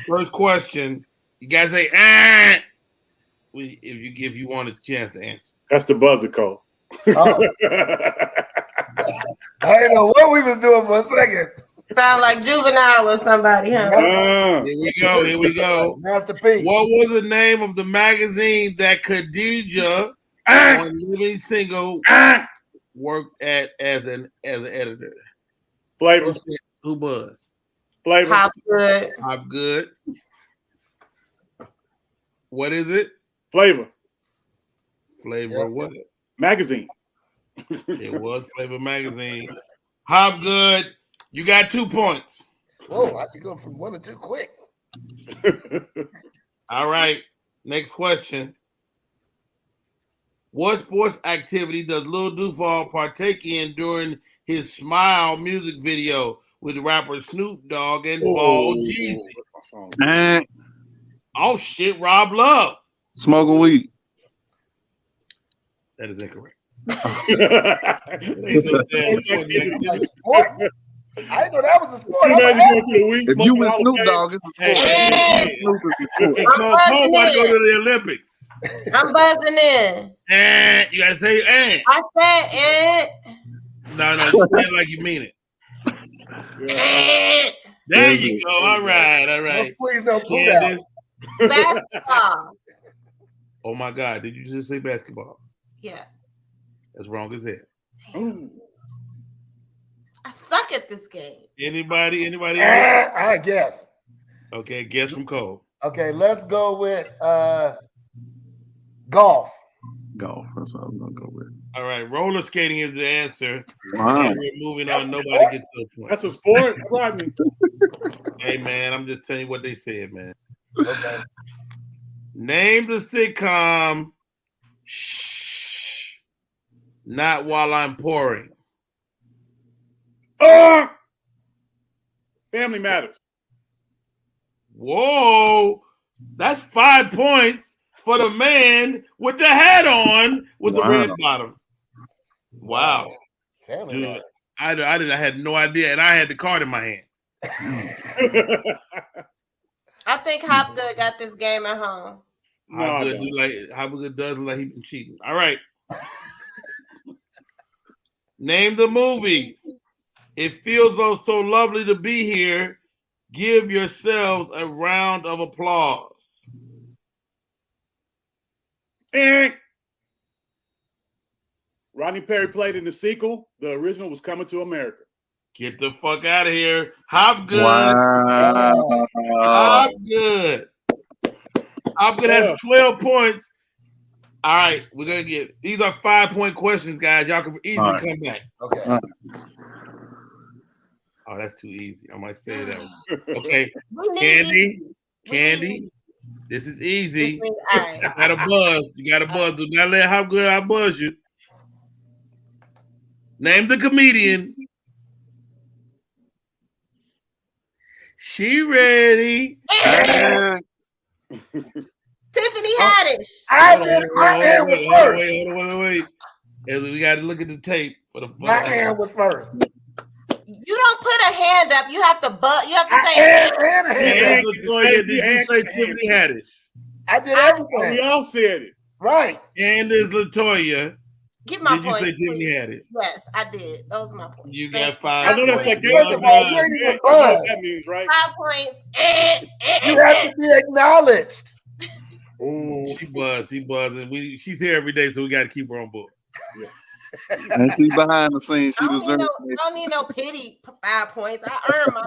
First question. You guys say, if you want a chance to answer. That's the buzzer call. I didn't know what we was doing for a second. Sound like Juvenile or somebody, huh? Here we go. Master P. What was the name of the magazine that Khadijah on Living Single worked at as an editor? Flavor. Who was? Flavor. Hopgood. What is it? Flavor. What? Magazine. It was Flavor Magazine. Hopgood, you got 2 points. Whoa, I could go from 1 to 2 quick. All right. Next question. What sports activity does Lil Duval partake in during his Smile music video with rapper Snoop Dogg and Ball Jeezy? Oh shit, Rob Love. Smoking weed. That is incorrect. Sport? I didn't know that was a sport. If you with Snoop Dogg, it's a sport. Cole might go to the Olympics. I'm buzzing in. And you gotta say and. I said it. No, you say it like you mean it. There you go. All right. No squeeze, no pull Candace. Basketball. Oh my God! Did you just say basketball? Yeah. That's wrong as hell. I suck at this game. Anybody? I guess. Okay, guess from Cole. Okay, let's go with golf. Golf. That's what I'm gonna go with. All right, roller skating is the answer. Wow. And we're moving on. Nobody gets to a point. That's a sport, Rodney. Hey man, I'm just telling you what they said, man. Okay. Name the sitcom. Shh. Not while I'm pouring. Family Matters. Whoa, that's 5 points for the man with the hat on with the red bottom. Wow. Family Dude, Matters. I had no idea, and I had the card in my hand. I think Hopgood got this game at home. Hopgood does look like he's been cheating. All right. Name the movie. It feels so lovely to be here. Give yourselves a round of applause. Rodney Perry played in the sequel. The original was Coming to America. Get the fuck out of here. Hopgood. Wow. Hopgood. Hopgood has 12 points. All right, we're going to get – these are 5-point questions, guys. Y'all can easily come back. Okay. Oh, that's too easy. I might say that one. Okay. Candy, this is easy. You got a buzz. Do not let Hopgood outbuzz you. Name the comedian. She ready. Tiffany Haddish. Wait. We got to look at the tape for the first. My hand was first. You don't put a hand up. You have to You have to say. Did you say Tiffany Haddish? I did everything. We all said it. Right. Candace LaToya. Give my Did point. you say Tiffany Haddish? Yes, I did. Those are my points. You got 5. I know that's like you ain't even what that means, right? 5 points. You have to be acknowledged. She buzzed. And she's here every day, so we got to keep her on board. Yeah. And she's behind the scenes. She deserves it. I don't need no pity 5 points. I earned my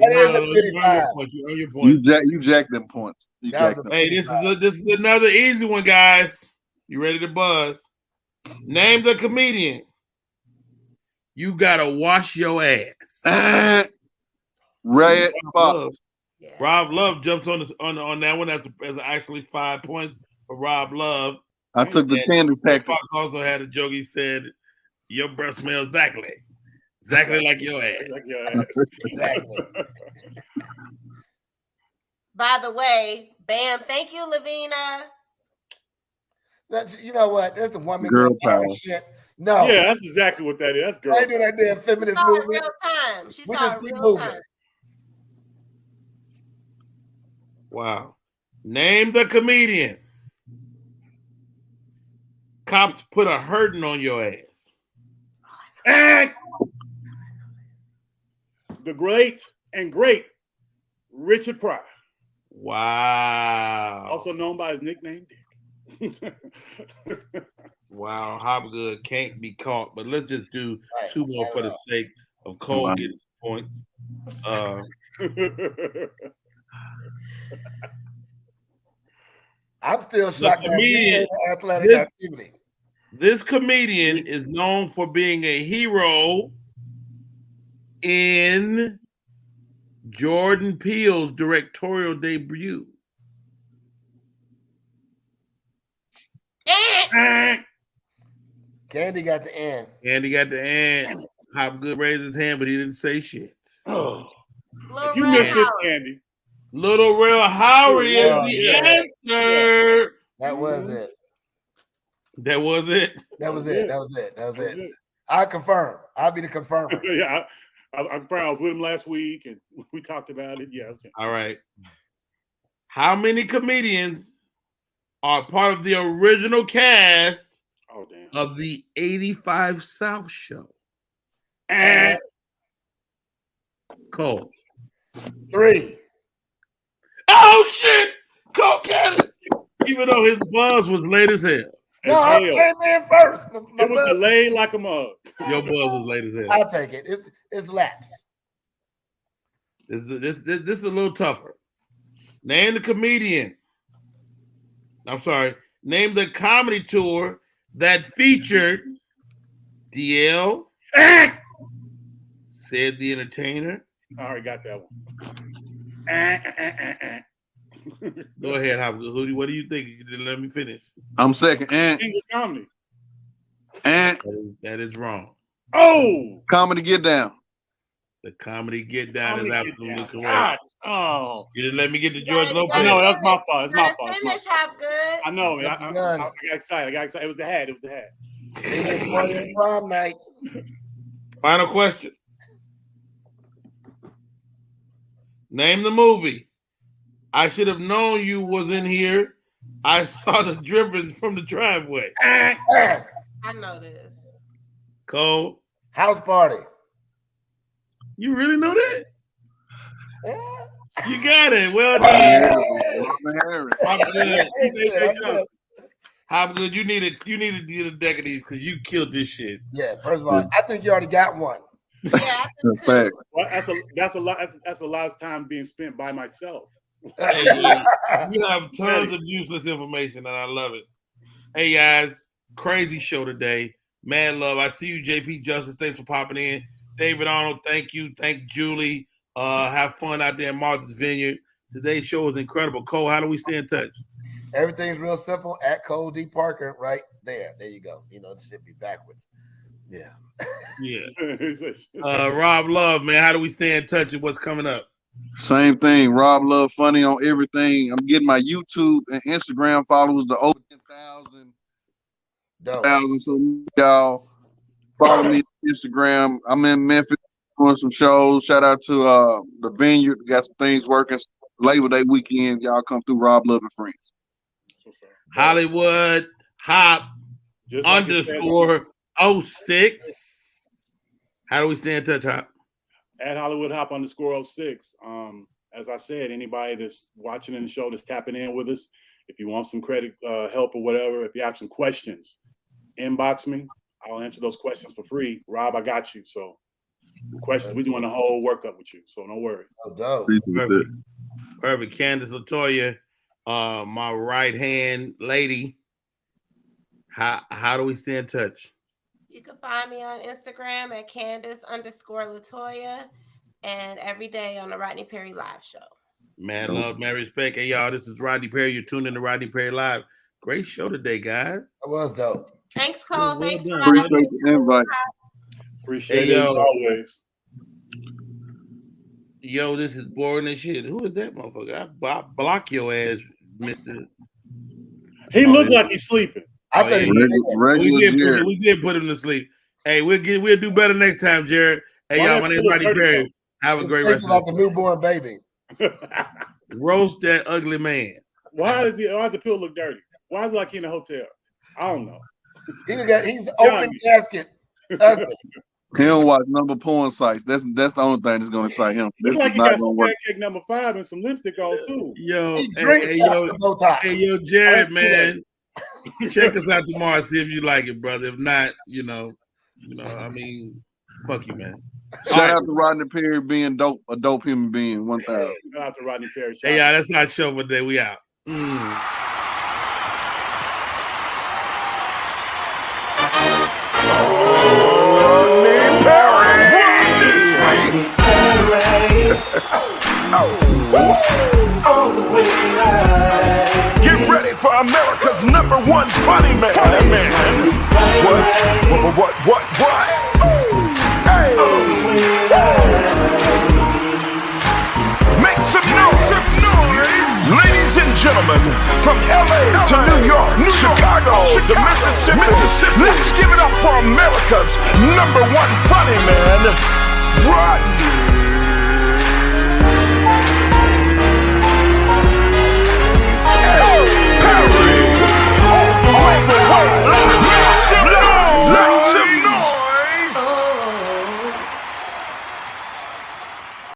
points. You earn your points. You jacked them points. Hey, this is another easy one, guys. You ready to buzz? Name the comedian. You gotta wash your ass. Red Fox. Rob Love jumps on that one. That's actually 5 points for Rob Love. I took the candy pack. Fox also had a joke. He said, "Your breath smells exactly like your ass." Exactly. By the way, bam! Thank you, Lavina. You know what? That's a woman girl power shit. No. Yeah, that's exactly what that is. That's girl. They do that damn feminist movement. Real time. She We saw just it keep real moving. time. Wow. Name the comedian. Cops put a hurting on your ass. And the great Richard Pryor. Wow. Also known by his nickname Dick. Wow, Hopgood can't be caught, but let's just do 2 more for the sake of Cole getting points. I'm still shocked at athletic activity. This comedian is known for being a hero in Jordan Peele's directorial debut. Candy got the end. Hopgood raised his hand, but he didn't say shit. Oh. You missed this, Candy. Little Real Howie is the answer. That was it. That was it. That was it. I confirm. I'll be the confirmer. Yeah, I'm proud. I was with him last week, and we talked about it. Yeah. All right. How many comedians are part of the original cast of the 85 South show? And Cole. 3. Oh shit! Cole got it. Even though his buzz was late as hell. No, I came in first. It was delayed like a mug. Your buzz was late as hell. I'll take it. It's laps. This is a little tougher. Name the comedian. I'm sorry. Name the comedy tour that featured DL, Said the Entertainer. I already got that one. Go ahead, Hopgood. What do you think? Let me finish. I'm second. English comedy. And that is wrong. Oh, Comedy Get Down. The comedy get down is absolutely correct. God. Oh. You didn't let me get to George Lopez. I know, that's my fault. It's my fault. Finish up good. I know, man. I got excited. It was the hat. Prom night. Final question. Name the movie. I should have known you was in here. I saw the drippings from the driveway. I know this. Cole. House Party. You really know that? You got it. Well done. How good? You need to get a deck of these because you killed this shit. Yeah. First of all, I think you already got one. Yeah. Fact. Well, that's a lot of time being spent by myself. Hey, you have tons of useless information, and I love it. Hey guys, crazy show today. Mad love. I see you, JP Justice. Thanks for popping in. David Arnold, thank you. Thank Julie. Have fun out there in Martha's Vineyard. Today's show was incredible. Cole, how do we stay in touch? Everything's real simple at Cole D. Parker right there. There you go. You know, it should be backwards. Yeah. Yeah. Rob Love, man, how do we stay in touch with what's coming up? Same thing. Rob Love Funny on everything. I'm getting my YouTube and Instagram followers to over 10,000. So y'all follow me on Instagram. I'm in Memphis doing some shows. Shout out to the Vineyard. Got some things working. Labor Day weekend. Y'all come through. Rob Love and Friends. Hollywood Hop _ 06. How do we stay in touch, Hop? At Hollywood Hop _ 06. As I said, anybody that's watching in the show that's tapping in with us, if you want some credit help or whatever, if you have some questions, inbox me. I'll answer those questions for free. Rob, I got you. So questions, we're doing the whole workup with you. So no worries. Oh, dope. Perfect. Candace Latoya, my right hand lady. How do we stay in touch? You can find me on Instagram at Candace _ Latoya and every day on the Rodney Perry Live Show. Man, love, man, respect. Hey, y'all, this is Rodney Perry. You're tuned in to Rodney Perry Live. Great show today, guys. It was dope. Thanks, Cole. Thanks for Appreciate the invite. Appreciate it as always. Yo, this is boring as shit. Who is that motherfucker? I block your ass, Mr. He looked like he's sleeping. I think we did put him to sleep. Hey, we'll do better next time, Jared. Hey, y'all, my name's Rodney Perry. Have a great rest of like a newborn baby. Roast that ugly man. Why does the pill look dirty? Why is it like he in a hotel? I don't know. He's open casket. Ugly. He don't watch number porn sites. That's the only thing that's gonna excite him. It's like he got some pancake number 5 and some lipstick on too. Yo, he drinks yo, Jared, man. Check us out tomorrow. See if you like it, brother. If not, I mean, fuck you, man. Shout out to Rodney Perry being dope, a dope human being. 1,000. Shout out to Rodney Perry. Hey, y'all, that's our show for today. We out. Get ready for America's #1 funny man. What? Hey. Make some noise. Ladies and gentlemen, from LA to New York, Chicago to Mississippi, let's give it up for America's #1 funny man, Rodney.